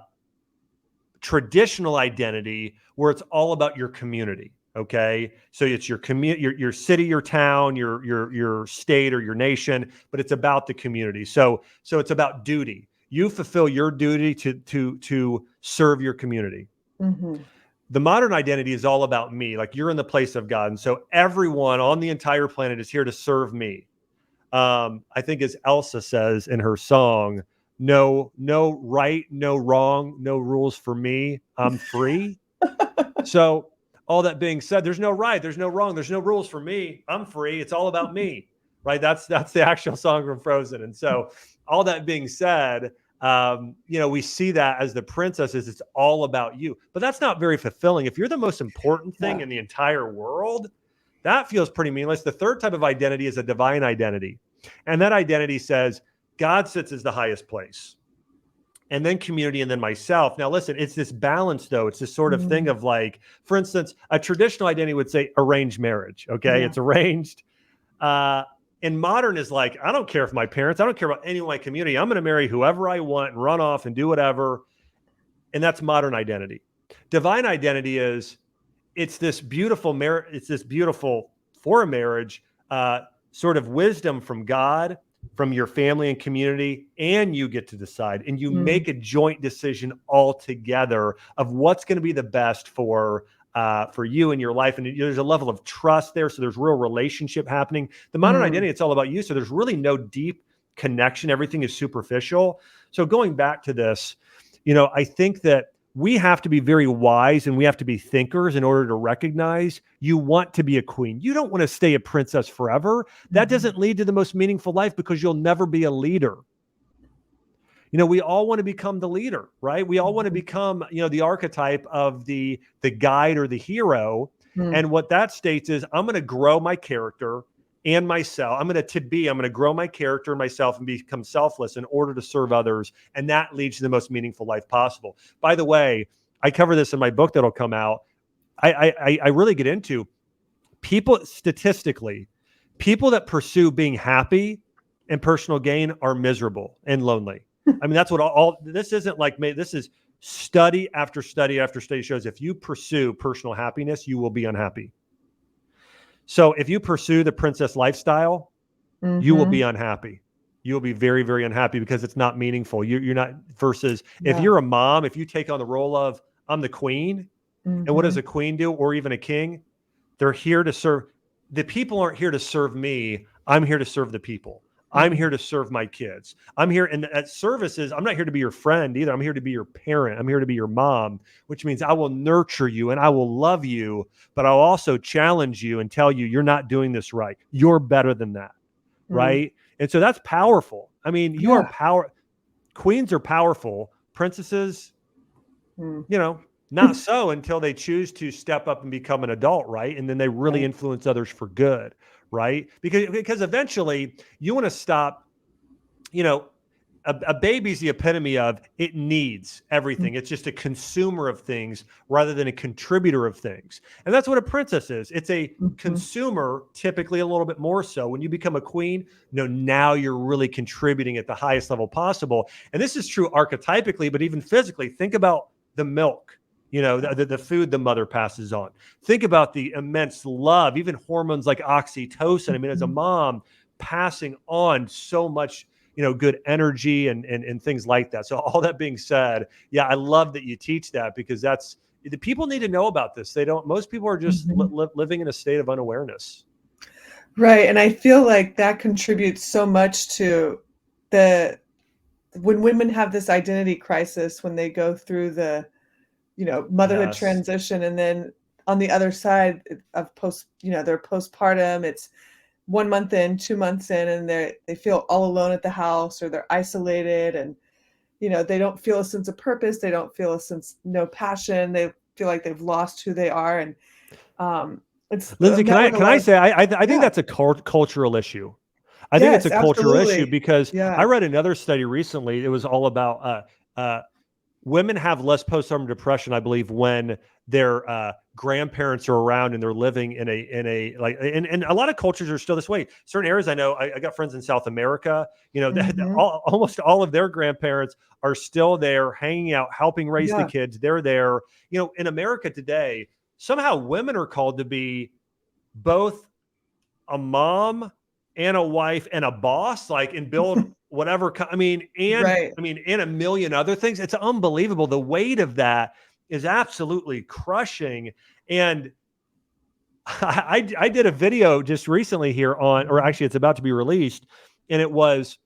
traditional identity where it's all about your community. Okay. So it's your your city, your town, your state or your nation, but it's about the community. So it's about duty. You fulfill your duty to serve your community. Mm-hmm. The modern identity is all about me. Like you're in the place of God. And so everyone on the entire planet is here to serve me. I think as Elsa says in her song, no right, no wrong, no rules for me. I'm free. So all that being said, there's no right, there's no wrong, there's no rules for me. I'm free. It's all about me, right? That's the actual song from Frozen. And so all that being said, we see that as the princesses, it's all about you. But that's not very fulfilling. If you're the most important thing in the entire world, that feels pretty meaningless. The third type of identity is a divine identity. And that identity says God sits as the highest place. And then community, and then myself. Now, listen, it's this balance, though. It's this sort of thing of like, for instance, a traditional identity would say arranged marriage. Okay. Yeah. It's arranged. And modern is like, I don't care if my parents, I don't care about any of my community. I'm going to marry whoever I want and run off and do whatever. And that's modern identity. Divine identity is, it's this beautiful marriage. It's this beautiful for a marriage, sort of wisdom from God, from your family and community, and you get to decide, and you make a joint decision all together of what's going to be the best for you and your life. And there's a level of trust there. So there's real relationship happening. The modern identity, it's all about you. So there's really no deep connection. Everything is superficial. So going back to this, I think that we have to be very wise and we have to be thinkers in order to recognize you want to be a queen. You don't want to stay a princess forever. That doesn't lead to the most meaningful life because you'll never be a leader. We all want to become the leader, right? We all want to become, the archetype of the guide or the hero. And what that states is I'm going to grow my character and myself. I'm going to grow my character and myself and become selfless in order to serve others. And that leads to the most meaningful life possible. By the way, I cover this in my book that'll come out. I really get into people statistically, people that pursue being happy and personal gain are miserable and lonely. I mean, that's what all this isn't like. This is study after study after study shows. If you pursue personal happiness, you will be unhappy. So if you pursue the princess lifestyle, you will be unhappy. You will be very, very unhappy because it's not meaningful. You're not versus if you're a mom, if you take on the role of I'm the queen, and what does a queen do, or even a king? They're here to serve. The people aren't here to serve me. I'm here to serve the people. I'm here to serve my kids. I'm here, and at services, I'm not here to be your friend either. I'm here to be your parent. I'm here to be your mom, which means I will nurture you and I will love you, but I'll also challenge you and tell you you're not doing this right. You're better than that, right? And so that's powerful. I mean, you are queens are powerful. Princesses, not so until they choose to step up and become an adult, right? And then they really influence others for good. Right? Because eventually you want to stop, a baby's the epitome of it needs everything. It's just a consumer of things rather than a contributor of things. And that's what a princess is. It's a consumer, typically a little bit more so. When you become a queen, now you're really contributing at the highest level possible. And this is true archetypically, but even physically. Think about the milk. The food the mother passes on. Think about the immense love, even hormones like oxytocin. I mean, as a mom, passing on so much, good energy and things like that. So all that being said, I love that you teach that because the people need to know about this. Most people are just living in a state of unawareness. Right. And I feel like that contributes so much to when women have this identity crisis, when they go through the motherhood transition. And then on the other side of their postpartum, it's 1 month in, 2 months in, and they feel all alone at the house or they're isolated and, they don't feel a sense of purpose. They don't feel no passion. They feel like they've lost who they are. And it's Lindsey, can I say, I think that's a cultural issue. I think it's a cultural issue because I read another study recently. It was all about, women have less postpartum depression, I believe, when they're grandparents are around and they're living in a like, and a lot of cultures are still this way. Certain areas I know, I got friends in South America, Mm-hmm. almost all of their grandparents are still there hanging out, helping raise the Yeah. kids. They're there. In America today, somehow women are called to be both a mom and a wife and a boss, like, and build whatever. Right. And a million other things. It's unbelievable. The weight of that is absolutely crushing. And I did a video just recently here on, or actually it's about to be released. And it was,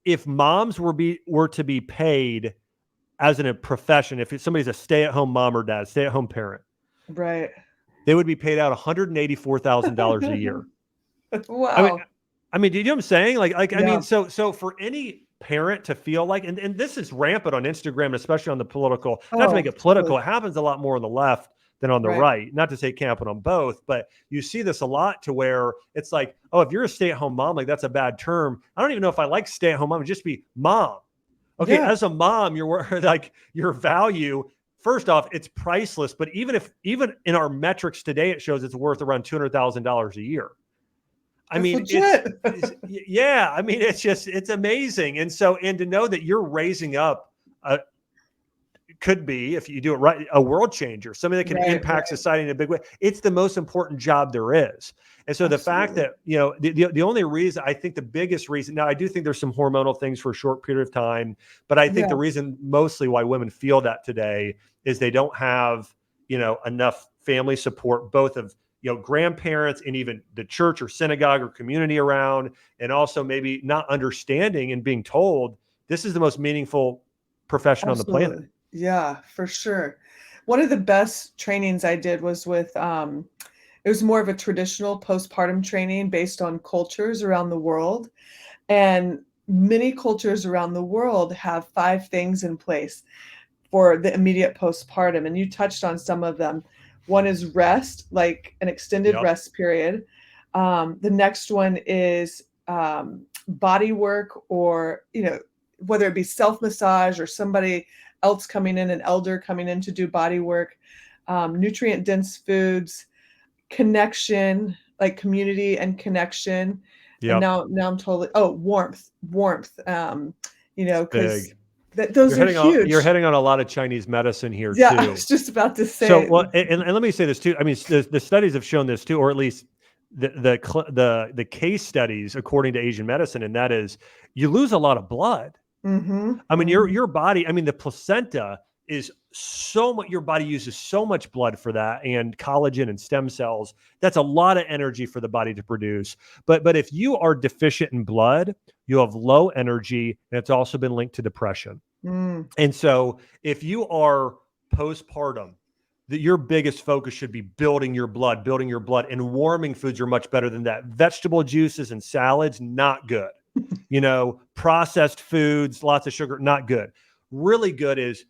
if moms were to be paid as in a profession, if somebody's a stay-at-home mom or dad, stay-at-home parent, Right. they would be paid out $184,000 a year. I mean, Wow. do you know what I'm saying? Yeah. So for any parent to feel like, and this is rampant on Instagram, especially on the political, not to make Oh, it totally. political, it happens a lot more on the left than on the Right. right. Not to say it can't happen on both, but you see this a lot to where it's like, oh, if you're a stay-at-home mom, like, that's a bad term. I don't even know if I like stay-at-home mom, just be mom. Okay, Yeah. as a mom, like, your value, first off, it's priceless. But even in our metrics today, it shows it's worth around $200,000 a year. I That's mean, legit. yeah. I mean, it's amazing. And to know that you're raising up, could be, if you do it right, a world changer, somebody that can Right. impact Right. society in a big way. It's the most important job there is. And so the fact Absolutely. that, the only reason, I think the biggest reason, now I do think there's some hormonal things for a short period of time, but I think Yeah. the reason mostly why women feel that today is they don't have, enough family support, both of, grandparents and even the church or synagogue or community around, and also maybe not understanding and being told this is the most meaningful profession on the planet. Absolutely. Yeah, for sure. One of the best trainings I did was with, it was more of a traditional postpartum training based on cultures around the world. And many cultures around the world have 5 things in place for the immediate postpartum, and you touched on some of them. One is rest, like an extended Yep. rest period. The next one is, body work, or, whether it be self-massage or somebody else coming in, an elder coming in to do body work, nutrient-dense foods, connection, like community and connection. And Yep. now I'm totally, oh, warmth, It's because big. those are You're huge. heading on a lot of Chinese medicine here Yeah, I too. was just about to So, say. well, and let me say this too. I mean, the studies have shown this too, or at least the case studies according to Asian medicine, and that is, you lose a lot of blood. Mhm, I mean, mhm. your body, I mean, the placenta is so much, your body uses so much blood for that, and collagen and stem cells. That's a lot of energy for the body to produce. But if you are deficient in blood, you have low energy, and it's also been linked to depression. Mm, And so if you are postpartum, your biggest focus should be building your blood, and warming foods are much better than that. Vegetable juices and salads, not good. Processed foods, lots of sugar, not good. Really good is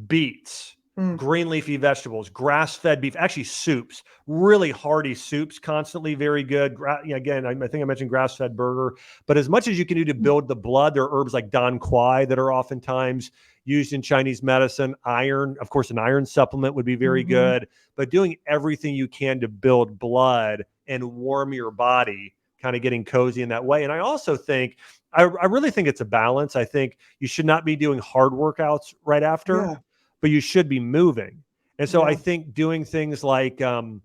beets, mm, green leafy vegetables, grass-fed beef, actually soups, really hearty soups, constantly very good. Again, I think I mentioned grass-fed burger, but as much as you can do to mm, build the blood, there are herbs like Dan Quai that are oftentimes used in Chinese medicine. Iron, of course, an iron supplement would be very mhm. good, but doing everything you can to build blood and warm your body, kind of getting cozy in that way. And I also think, I really think it's a balance. I think you should not be doing hard workouts right after, Yeah, but you should be moving. And so I yeah, think doing things like, going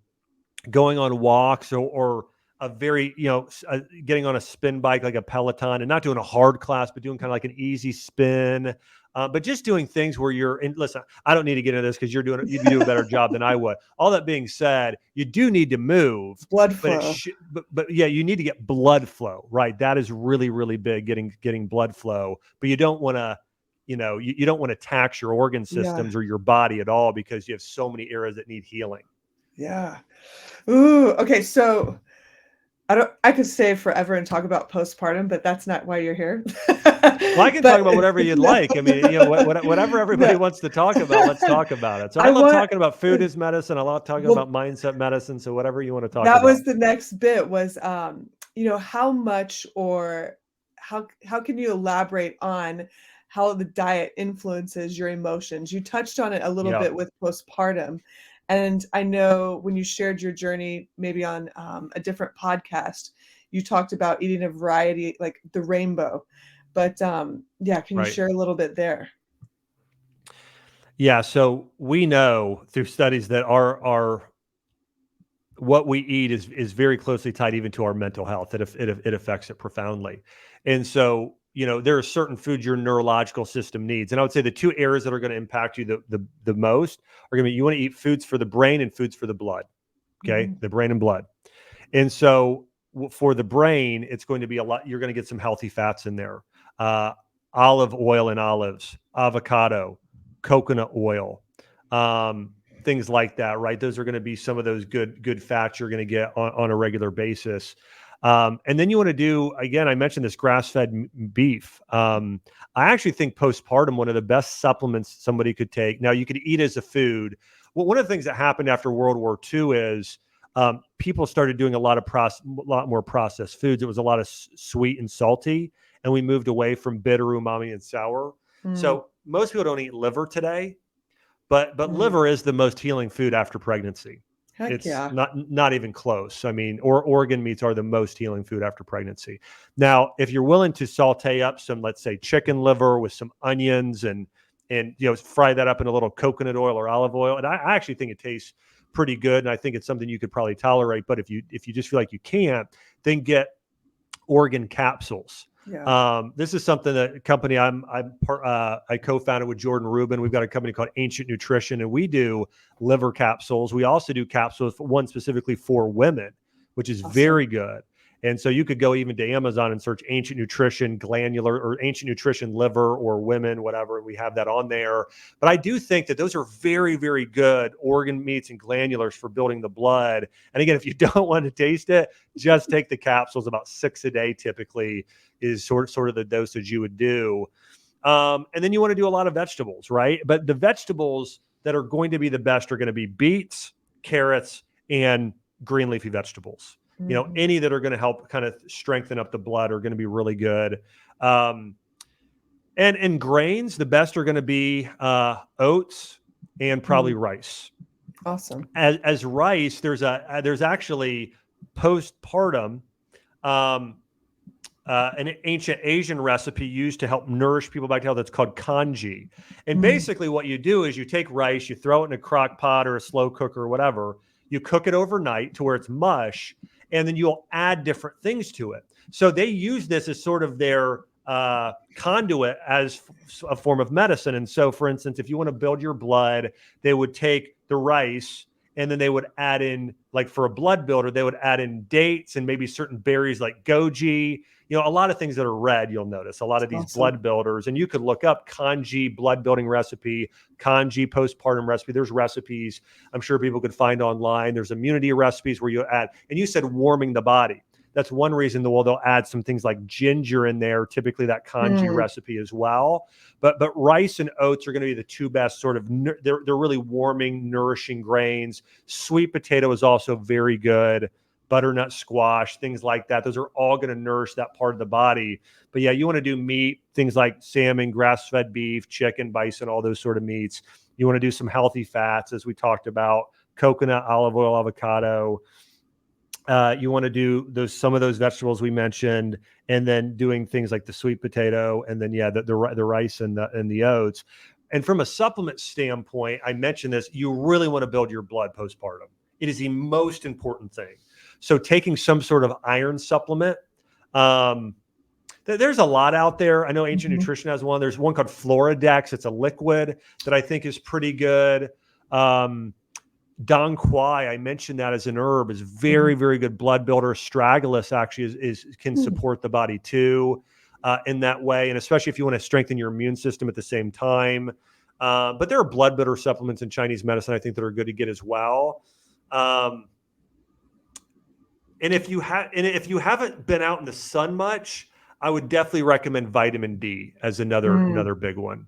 on walks, or a very, getting on a spin bike like a Peloton, and not doing a hard class, but doing kind of like an easy spin. But just doing things where you're in. Listen, I don't need to get into this because you'd be doing a better job than I would. All that being said, you do need to move, blood but flow. but yeah, you need to get blood flow, right? That is really, really big, getting blood flow. But you don't want to, you don't want to tax your organ Yeah, systems or your body at all, because you have so many areas that need healing. yeah. Ooh, okay, so I could stay forever and talk about postpartum, but that's not why you're here. Well, I can talk But about whatever you'd no, like. I mean, whatever everybody no. wants to talk about, let's talk about it. So I I love want talking about food as medicine. I love talking well, about mindset medicine. So whatever you want to talk that about. was the next bit was, how much, or how can you elaborate on how the diet influences your emotions. You touched on it a little Yeah. bit with postpartum. And I know when you shared your journey, maybe on a different podcast, you talked about eating a variety, like the rainbow. But yeah, can you Right. share a little bit there? Yeah. So we know through studies that our what we eat is very closely tied even to our mental health. It affects it profoundly. And so, there are certain foods your neurological system needs. And I would say the two areas that are going to impact you the most are going to be, you want to eat foods for the brain and foods for the blood. Okay. Hmm. The brain and blood. And so for the brain, it's going to be a lot. You're going to get some healthy fats in there. Uh, Olive oil and olives, avocado, coconut oil, um, things like that, right? Those are going to be some of those good fats you're going to get on a regular basis. And then you want to do, again, I mentioned this grass-fed beef. I actually think postpartum, one of the best supplements somebody could take. Now, you could eat as a food. Well, one of the things that happened after World War II is people started doing a lot more processed foods. It was a lot of sweet and salty, and we moved away from bitter, umami, and sour. Mm, So most people don't eat liver today, but mm. liver is the most healing food after pregnancy. Heck It's yeah. not even close. I mean, or organ meats are the most healing food after pregnancy. Now, if you're willing to saute up some, let's say, chicken liver with some onions and fry that up in a little coconut oil or olive oil, and I actually think it tastes pretty good, and I think it's something you could probably tolerate. But if you just feel like you can't, then get organ capsules. Yeah. This is something that a company I co-founded with Jordan Rubin. We've got a company called Ancient Nutrition, and we do liver capsules. We also do capsules, one specifically for women, which is Awesome. very good. And so you could go even to Amazon and search Ancient Nutrition glandular or Ancient Nutrition liver or women, whatever. We have that on there. But I do think that those are very, very good organ meats and glandulars for building the blood. And again, if you don't want to taste it, just take the capsules. About 6 a day typically is sort of the dosage you would do. And then you want to do a lot of vegetables, right? But the vegetables that are going to be the best are going to be beets, carrots, and green leafy vegetables. Hmm. Any that are going to help kind of strengthen up the blood are going to be really good. Um, and in grains, the best are going to be oats and probably Mm. rice. Awesome. As rice, there's actually postpartum um, an ancient Asian recipe used to help nourish people back to health that's called kanji. And Mm. basically, what you do is you take rice, you throw it in a crock pot or a slow cooker or whatever, you cook it overnight to where it's mush, and then you'll add different things to it. So they use this as sort of their conduit as a form of medicine. And so, for instance, if you want to build your blood, they would take the rice and then they would add in, like for a blood builder, they would add in dates and maybe certain berries like goji, a lot of things that are red, you'll notice a lot of these Awesome. blood builders. And you could look up kanji blood building recipe, kanji postpartum recipe. There's recipes I'm sure people could find online. There's immunity recipes where you add, and you said warming the body. That's one reason they'll add some things like ginger in there, typically that kanji Mm. recipe as well. But rice and oats are going to be the two best sort of, they're really warming, nourishing grains. Sweet potato is also very good. Butternut squash, things like that. Those are all going to nourish that part of the body. But yeah, you want to do meat, things like salmon, grass-fed beef, chicken, bison, all those sort of meats. You want to do some healthy fats, as we talked about, coconut, olive oil, avocado. You want to do some of those vegetables we mentioned, and then doing things like the sweet potato, and then the rice and the oats. And from a supplement standpoint, I mentioned this. You really want to build your blood postpartum. It is the most important thing. So taking some sort of iron supplement. Um, there's a lot out there. I know Ancient Mhm. Nutrition has one. There's one called Floradex. It's a liquid that I think is pretty good. Um, Dong Quai, I mentioned that as an herb, is very, Mhm. very good blood builder. Astragalus actually can Mm. support the body too in that way, and especially if you want to strengthen your immune system at the same time. But there are blood builder supplements in Chinese medicine I think that are good to get as well. Um, and if you haven't been out in the sun much, I would definitely recommend vitamin D as Mm. another big one.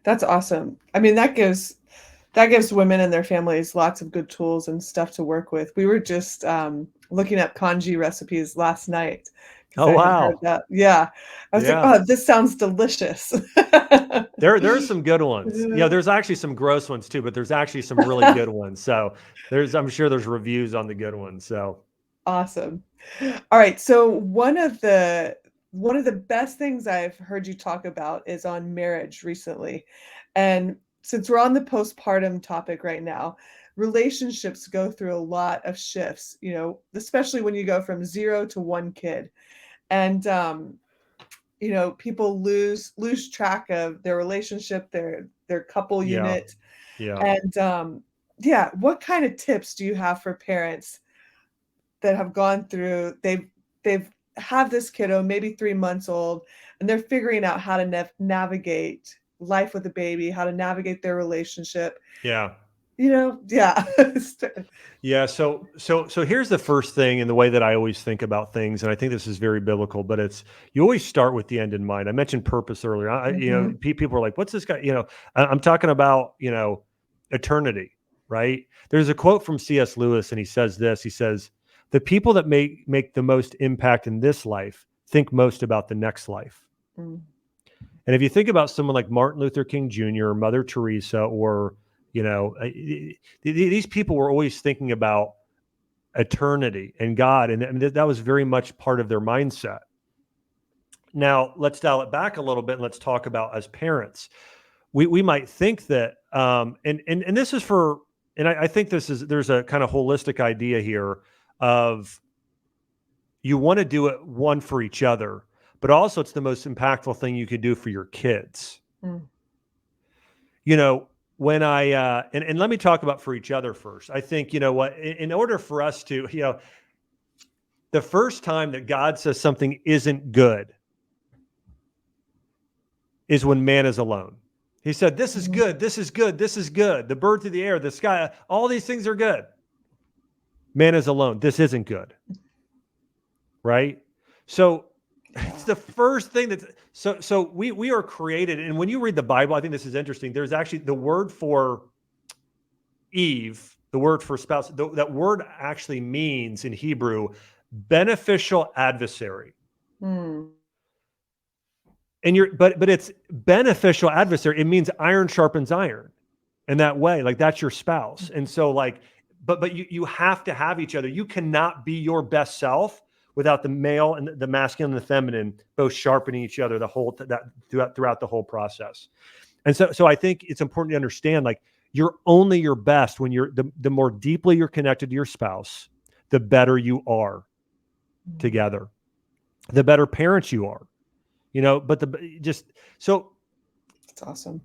That's awesome. I mean, that gives women and their families lots of good tools and stuff to work with. We were just looking up kanji recipes last night Oh, I hadn't heard wow. that. Yeah. I was like, Yeah. "Oh, this sounds delicious." There are some good ones. There's actually some gross ones too, but there's actually some really good ones. So I'm sure there's reviews on the good ones. So Awesome. All right, so one of the best things I've heard you talk about is on marriage recently. And since we're on the postpartum topic right now, relationships go through a lot of shifts, especially when you go from 0 to 1 kid. And people lose track of their relationship, their couple yeah, unit. yeah. And yeah, what kind of tips do you have for parents that have gone through they've have this kiddo, maybe 3 months old, and they're figuring out how to navigate life with a baby, how to navigate their relationship, Yeah. Yeah. Yeah. So here's the first thing in the way that I always think about things, and I think this is very biblical, but it's you always start with the end in mind. I mentioned purpose earlier. Mhm, People are like, "What's this guy?" I'm talking about eternity, right? There's a quote from C.S. Lewis, and he says this. He says, "The people that make the most impact in this life think most about the next life." mm, And if you think about someone like Martin Luther King Jr., Mother Teresa, or you know, uh, these people were always thinking about eternity and God, and that was very much part of their mindset. Now, let's dial it back a little bit and let's talk about as parents. We might think that, and this is for, and I think there's a kind of holistic idea here of you want to do it one for each other, but also it's the most impactful thing you could do for your kids. mm, you know when and let me talk about for each other first. I think what, in order for us to the first time that God says something isn't good is when man is alone. He said, this is mhm, good, this is good, this is good, the birds of the air, the sky, all these things are good. Man is alone, this isn't good, right? So it's yeah, the first thing that, so we are created. And when you read the Bible, I think this is interesting, there's actually the word for Eve, the word for spouse, that word actually means in Hebrew beneficial adversary. mm, And but it's beneficial adversary. It means iron sharpens iron in that way. Like that's your spouse. And so like, but you have to have each other. You cannot be your best self without the male and the masculine and the feminine both sharpening each other the whole that throughout the whole process. And so I think it's important to understand, like, you're only your best when you're the more deeply you're connected to your spouse, the better you are mm, together, the better parents you are, but the just so that's awesome.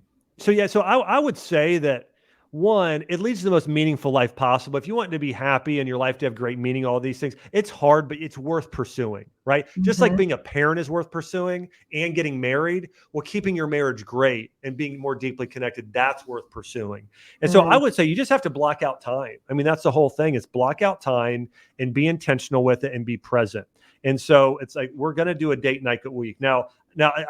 yeah, so I would say that, one, it leads to the most meaningful life possible. If you want to be happy and your life to have great meaning, all these things, it's hard, but it's worth pursuing, right? Just like Mhm, being a parent is worth pursuing and getting married, well, keeping your marriage great and being more deeply connected, that's worth pursuing. And so I mm, would say you just have to block out time. I mean, that's the whole thing. It's block out time and be intentional with it and be present. And so it's like, we're going to do a date night a week. Now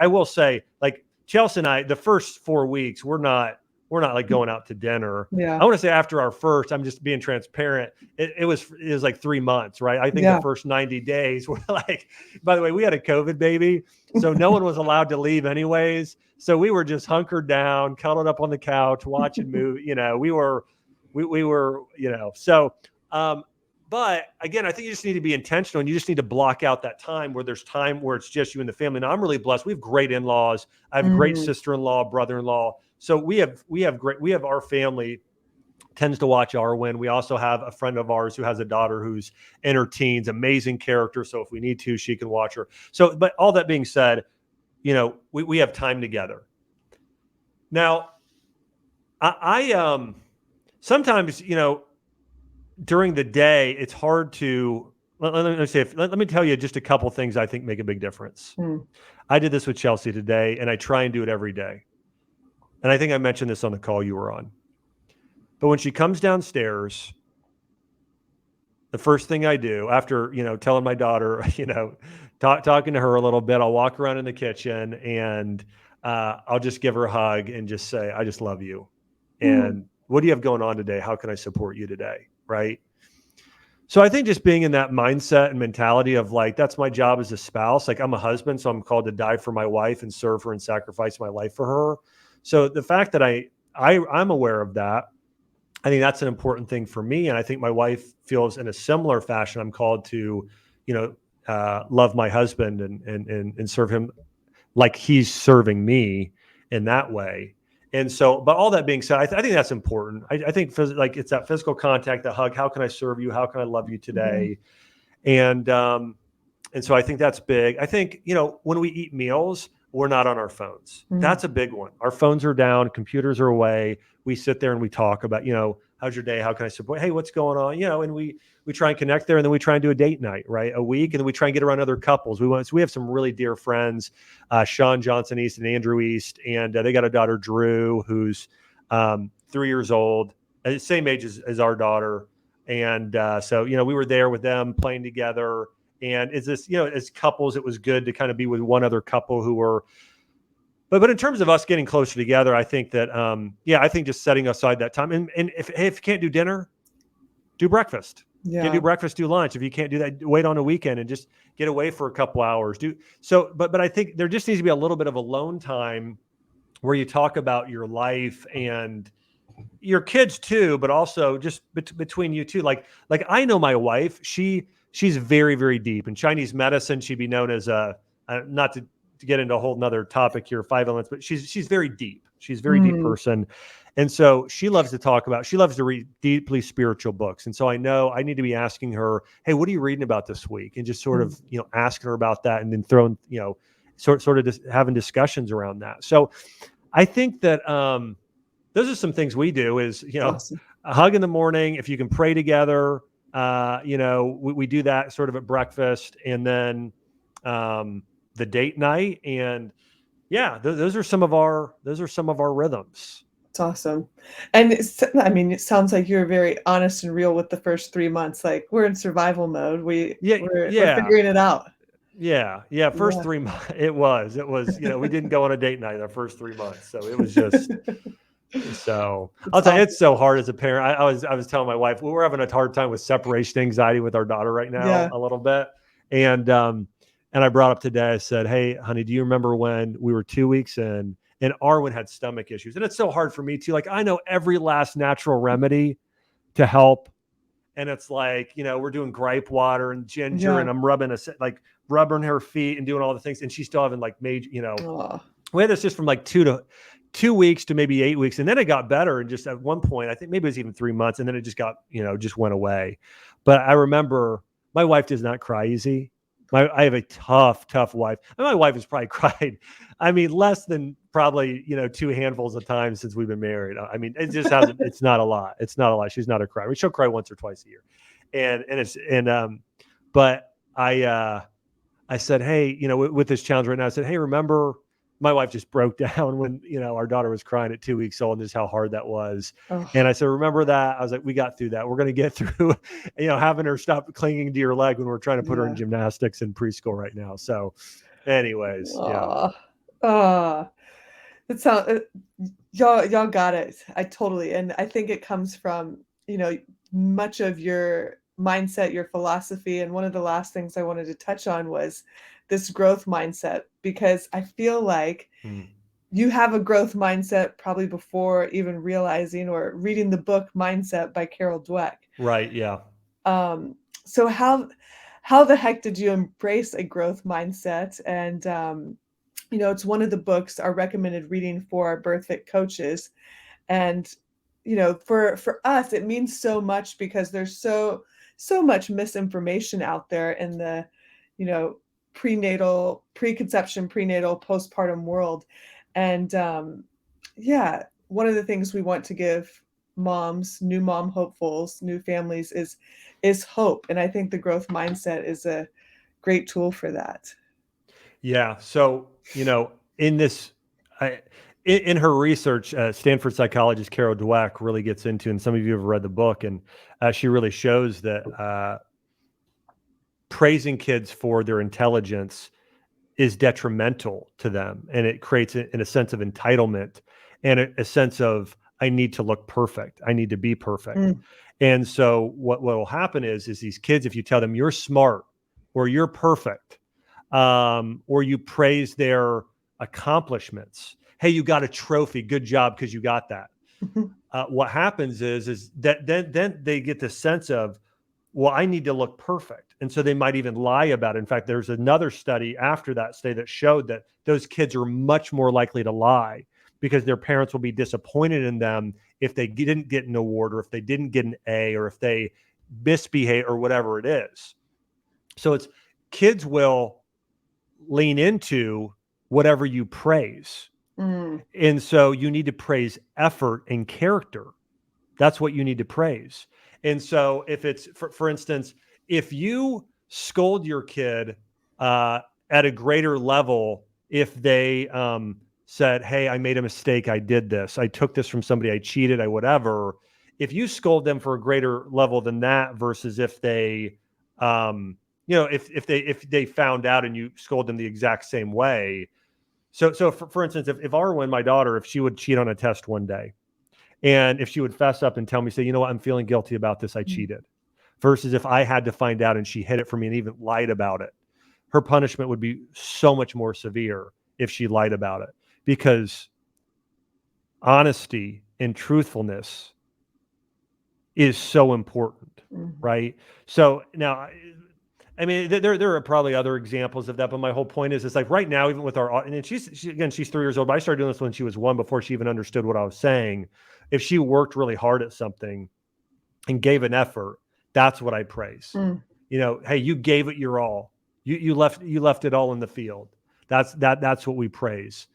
I will say, like, Chelsea and I, the first 4 weeks, we're not like going out to dinner. yeah, I want to say after our first, I'm just being transparent. It was like 3 months, right? I think the yeah, first 90 days were like, by the way, we had a COVID baby. So no one was allowed to leave anyways. So we were just hunkered down, cuddled up on the couch, watching movie. We were, um, but again, I think you just need to be intentional and you just need to block out that time where there's time where it's just you and the family. Now I'm really blessed. We have great in-laws. I have great mm, sister-in-law, brother-in-law. So we have our family tends to watch Arwen. We also have a friend of ours who has a daughter who's in her teens, amazing character. So if we need to, she can watch her. So, but all that being said, we have time together. Now, I sometimes, during the day, it's hard to let me tell you just a couple things I think make a big difference. mm, I did this with Chelsea today, and I try and do it every day. And I think I mentioned this on the call you were on. But when she comes downstairs, the first thing I do after, telling my daughter, talking to her a little bit, I'll walk around in the kitchen and I'll just give her a hug and just say, I just love you. mm, And what do you have going on today? How can I support you today? Right. So I think just being in that mindset and mentality of like, that's my job as a spouse. Like I'm a husband, so I'm called to die for my wife and serve her and sacrifice my life for her. So the fact that I'm aware of that, I think that's an important thing for me. And I think my wife feels in a similar fashion. I'm called to, love my husband and serve him like he's serving me in that way. And so, but all that being said, I think that's important. I think like it's that physical contact, the hug. How can I serve you? How can I love you today? And so I think that's big. I think, when we eat meals, we're not on our phones. Mm. That's a big one. Our phones are down, computers are away. We sit there and we talk about, how's your day? How can I support? Hey, what's going on? And we try and connect there, and then we try and do a date night, right? A week, and then we try and get around other couples. So we have some really dear friends, Sean Johnson East and Andrew East, and they got a daughter, Drew, who's 3 years old, same age as our daughter. And so, we were there with them playing together. And it's this, as couples, it was good to kind of be with one other couple who were, but in terms of us getting closer together, I think that, I think just setting aside that time. And if you can't do dinner, do breakfast. Yeah. Can't do breakfast, do lunch. If you can't do that, wait on a weekend and just get away for a couple hours. But I think there just needs to be a little bit of alone time where you talk about your life and your kids too, but also just between you two. Like I know my wife, she's very, very deep in Chinese medicine. She'd be known as not to get into a whole nother topic here, 5 elements, but she's very deep. She's a very deep person. And so she loves to read deeply spiritual books. And so I know I need to be asking her, hey, what are you reading about this week? And just sort of, asking her about that, and then throwing, sort of just having discussions around that. So I think that, those are some things we do is, Awesome. a hug in the morning. If you can pray together, we do that sort of at breakfast, and then the date night. And those are some of our rhythms. It's awesome. And it sounds like you're very honest and real with the first 3 months. Like we're in survival mode. We're figuring it out. Yeah. First 3 months, it was, we didn't go on a date night the first 3 months. So it was just, so I'll tell you, it's so hard as a parent. I was telling my wife, we're having a hard time with separation anxiety with our daughter right now, a little bit. And I brought up today, I said, hey, honey, do you remember when we were 2 weeks in and Arwen had stomach issues? And it's so hard for me too. Like I know every last natural remedy to help. And it's like, we're doing gripe water and ginger, and I'm rubbing her feet and doing all the things. And she's still having like major, we had this just from like 2 weeks to maybe 8 weeks. And then it got better. And just at one point, I think maybe it was even 3 months. And then it just got, just went away. But I remember my wife does not cry easy. I have a tough wife. And my wife has probably cried, less than probably, 2 handfuls of times since we've been married. It just hasn't, it's not a lot. She's not a crier. She'll cry once or twice a year. But I said, hey, with this challenge right now, I said, hey, remember, my wife just broke down when, our daughter was crying at 2 weeks old, and just how hard that was. Oh. And I said, remember that? I was like, we got through that. We're going to get through, having her stop clinging to your leg when we're trying to put her in gymnastics in preschool right now. So anyways, it sounds, y'all got it. And I think it comes from, much of your mindset, your philosophy. And one of the last things I wanted to touch on was this growth mindset, because I feel like you have a growth mindset probably before even realizing or reading the book Mindset by Carol Dweck. Right. Yeah. So how the heck did you embrace a growth mindset? And, it's one of the books, our recommended reading for our BIRTHFIT coaches. And, for us, it means so much because there's so much misinformation out there in the, preconception, prenatal, postpartum world. And one of the things we want to give moms, new mom hopefuls, new families is hope. And I think the growth mindset is a great tool for that. Yeah. So, in this, in her research, Stanford psychologist Carol Dweck really gets into, and some of you have read the book, and she really shows that praising kids for their intelligence is detrimental to them, and it creates a sense of entitlement and a sense of, I need to look perfect, I need to be perfect. And so what will happen is these kids, if you tell them you're smart or you're perfect, or you praise their accomplishments, hey, you got a trophy, good job because you got that. What happens is that then they get the sense of, well, I need to look perfect. And so they might even lie about it. In fact, there's another study after that study that showed that those kids are much more likely to lie because their parents will be disappointed in them if they didn't get an award or if they didn't get an A or if they misbehave or whatever it is. So it's kids will lean into whatever you praise. And so you need to praise effort and character. That's what you need to praise. And so if it's, for instance, if you scold your kid at a greater level, if they said, hey, I made a mistake, I did this, I took this from somebody, I cheated, I whatever. If you scold them for a greater level than that versus if they, if they found out and you scold them the exact same way. So for instance, if Arwen, my daughter, if she would cheat on a test one day, and if she would fess up and tell me, say, you know what, I'm feeling guilty about this, I cheated. Versus if I had to find out and she hid it from me and even lied about it, her punishment would be so much more severe if she lied about it. Because honesty and truthfulness is so important, right? So now, I mean, there are probably other examples of that, but my whole point is, it's like right now, even with our, and she's 3 years old, but I started doing this when she was 1 before she even understood what I was saying. If she worked really hard at something and gave an effort, that's what I praise. Hey, you gave it your all. You left it all in the field. That's what we praise,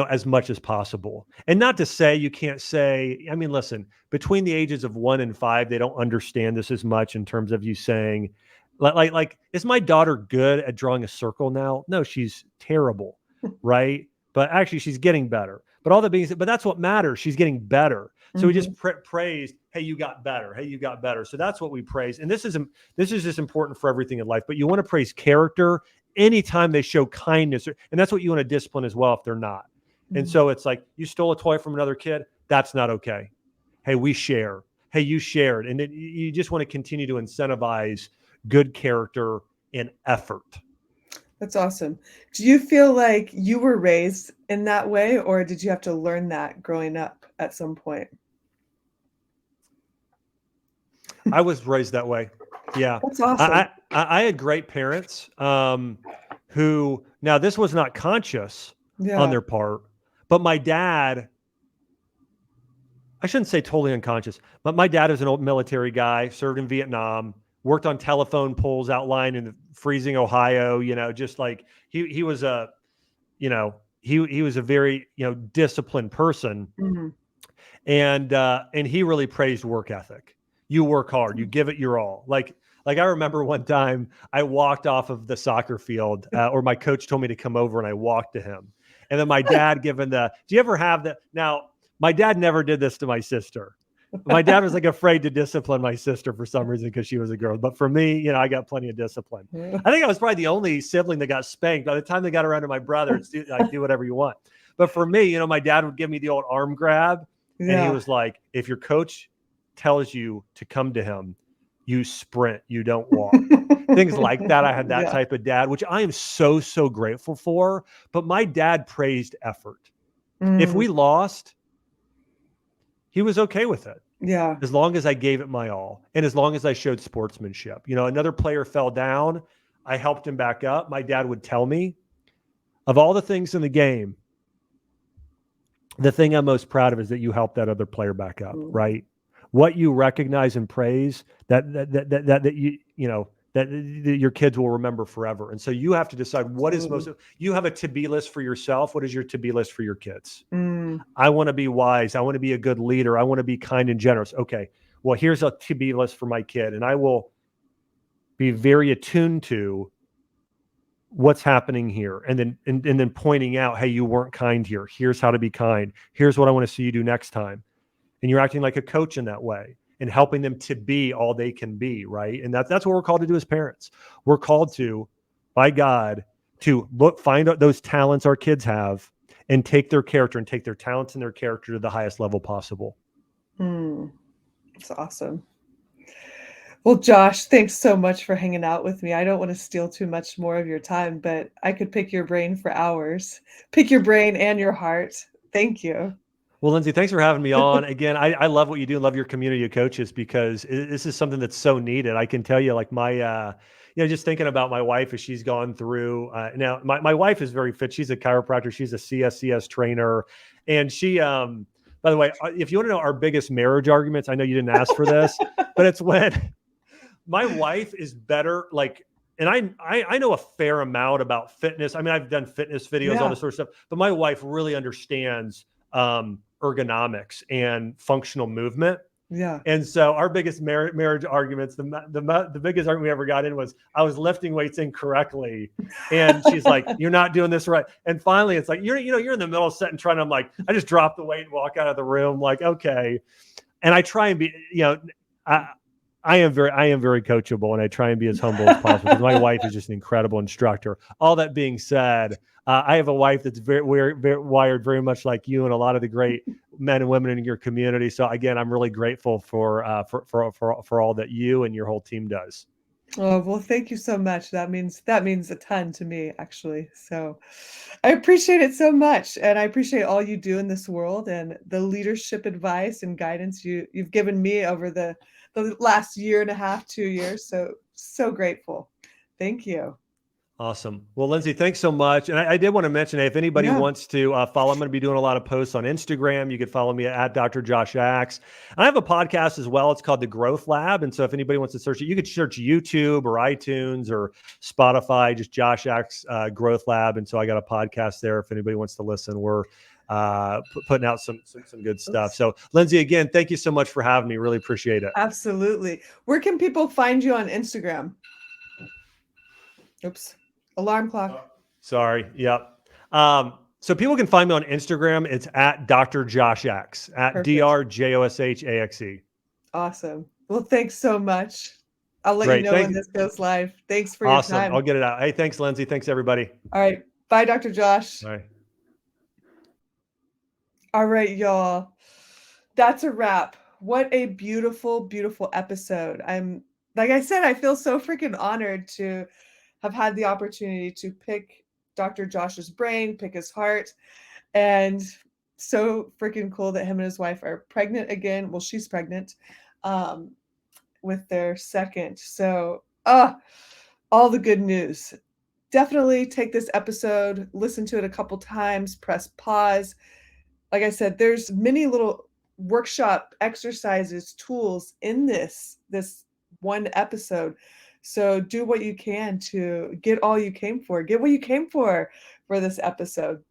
as much as possible. And not to say you can't say, I mean, listen, between the ages of 1 and 5, they don't understand this as much in terms of you saying, like, is my daughter good at drawing a circle now? No, she's terrible, right? But actually, she's getting better. But all that being said, but that's what matters. She's getting better. So we just praised, hey, you got better. Hey, you got better. So that's what we praise. And this is just important for everything in life. But you want to praise character anytime they show kindness. And that's what you want to discipline as well if they're not. And so it's like, you stole a toy from another kid. That's not okay. Hey, we share. Hey, you shared. And you just want to continue to incentivize good character and effort. That's awesome. Do you feel like you were raised in that way, or did you have to learn that growing up at some point? I was raised that way. Yeah. That's awesome. I had great parents who, now this was not conscious on their part, but my dad, I shouldn't say totally unconscious, but my dad is an old military guy, served in Vietnam, worked on telephone poles outlined in freezing Ohio, just like he was a, he was a very, disciplined person. And he really praised work ethic. You work hard, you give it your all. Like I remember one time I walked off of the soccer field, or my coach told me to come over and I walked to him. And then my dad do you ever have that? Now, my dad never did this to my sister. My dad was like afraid to discipline my sister for some reason because she was a girl. But for me, I got plenty of discipline. I think I was probably the only sibling that got spanked. By the time they got around to my brother, it's like, do whatever you want. But for me, my dad would give me the old arm grab. And he was like, if your coach tells you to come to him, you sprint, you don't walk. Things like that. I had that type of dad, which I am so, so grateful for. But my dad praised effort. If we lost, he was okay with it. Yeah. As long as I gave it my all. And as long as I showed sportsmanship. Another player fell down. I helped him back up. My dad would tell me, of all the things in the game, the thing I'm most proud of is that you helped that other player back up, right? What you recognize and praise, that your kids will remember forever. And so you have to decide what is most. You have a to-be list for yourself. What is your to-be list for your kids? I want to be wise. I want to be a good leader. I want to be kind and generous. Okay, well, here's a to-be list for my kid, and I will be very attuned to what's happening here, and then pointing out, hey, you weren't kind here. Here's how to be kind. Here's what I want to see you do next time. And you're acting like a coach in that way and helping them to be all they can be, right? And that's what we're called to do as parents. We're called to, by God, to find out those talents our kids have and take their character and take their talents and their character to the highest level possible. That's awesome. Well, Josh, thanks so much for hanging out with me. I don't want to steal too much more of your time, but I could pick your brain for hours. Pick your brain and your heart. Thank you. Well, Lindsey, thanks for having me on. Again, I love what you do and love your community of coaches because this is something that's so needed. I can tell you, like just thinking about my wife as she's gone through. Now, my wife is very fit. She's a chiropractor. She's a CSCS trainer. And by the way, if you want to know our biggest marriage arguments, I know you didn't ask for this, but it's when my wife is better, like, and I know a fair amount about fitness. I mean, I've done fitness videos, all Yeah. this sort of stuff, but my wife really understands ergonomics and functional movement. Yeah. And so our biggest marriage arguments, the biggest argument we ever got in was I was lifting weights incorrectly. And she's like, you're not doing this right. And finally it's like, you're in the middle of setting trying. I'm like, I just drop the weight and walk out of the room. Like, okay. And I try and be, I am very coachable, and I try and be as humble as possible because my wife is just an incredible instructor. All that being said, I have a wife that's very wired very much like you and a lot of the great men and women in your community. So again, I'm really grateful for all that you and your whole team does. Oh, well, thank you so much. That means a ton to me, actually. So I appreciate it so much. And I appreciate all you do in this world and the leadership advice and guidance you've given me over the last year and a half, 2 years. So grateful. Thank you. Awesome. Well, Lindsey, thanks so much. And I did want to mention, hey, if anybody Yeah. wants to follow, I'm going to be doing a lot of posts on Instagram. You can follow me at Dr. Josh Axe. I have a podcast as well. It's called The Growth Lab. And so if anybody wants to search it, you could search YouTube or iTunes or Spotify, just Josh Axe Growth Lab. And so I got a podcast there. If anybody wants to listen, we're putting out some good stuff. Oops. So Lindsey, again, thank you so much for having me. Really appreciate it. Absolutely. Where can people find you on Instagram? Oops. Alarm clock. Sorry. Yep. So people can find me on Instagram. It's at Dr. Josh Axe, at Perfect. DrJoshAxe. Awesome. Well, thanks so much. I'll let you Great. know when Thanks. this goes live. Thanks for your Awesome. I'll time. get it out. Hey, thanks, Lindsey. Thanks, everybody. All right. Bye, Dr. Josh. Bye. All right, y'all. That's a wrap. What a beautiful, beautiful episode. Like I said, I feel so freaking honored to have had the opportunity to pick Dr. Josh's brain, pick his heart, and so freaking cool that him and his wife are pregnant again. Well, she's pregnant with their second. So, all the good news. Definitely take this episode, listen to it a couple times, press pause. Like I said, there's many little workshop exercises, tools in this one episode. So do what you can to get all you came for. Get what you came for this episode.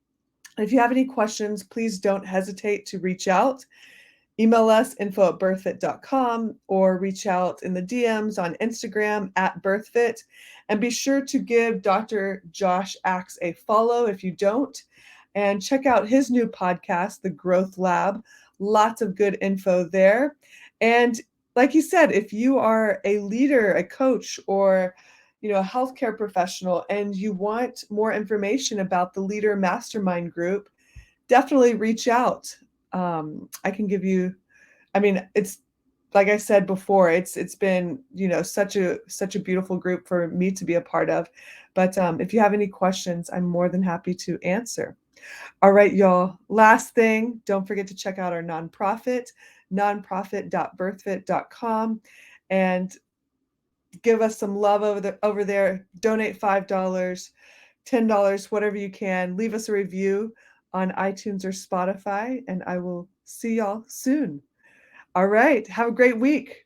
If you have any questions, please don't hesitate to reach out. Email us info@birthfit.com or reach out in the DMs on Instagram at birthfit. And be sure to give Dr. Josh Axe a follow if you don't. And check out his new podcast, The Growth Lab. Lots of good info there. And like you said, if you are a leader, a coach, or a healthcare professional and you want more information about the Leader Mastermind group, definitely reach out. I can give you, it's like I said before, it's been, such a beautiful group for me to be a part of. But if you have any questions, I'm more than happy to answer. All right, y'all. Last thing, don't forget to check out our nonprofit, nonprofit.birthfit.com, and give us some love over there. Donate $5, $10, whatever you can. Leave us a review on iTunes or Spotify, and I will see y'all soon. All right. Have a great week.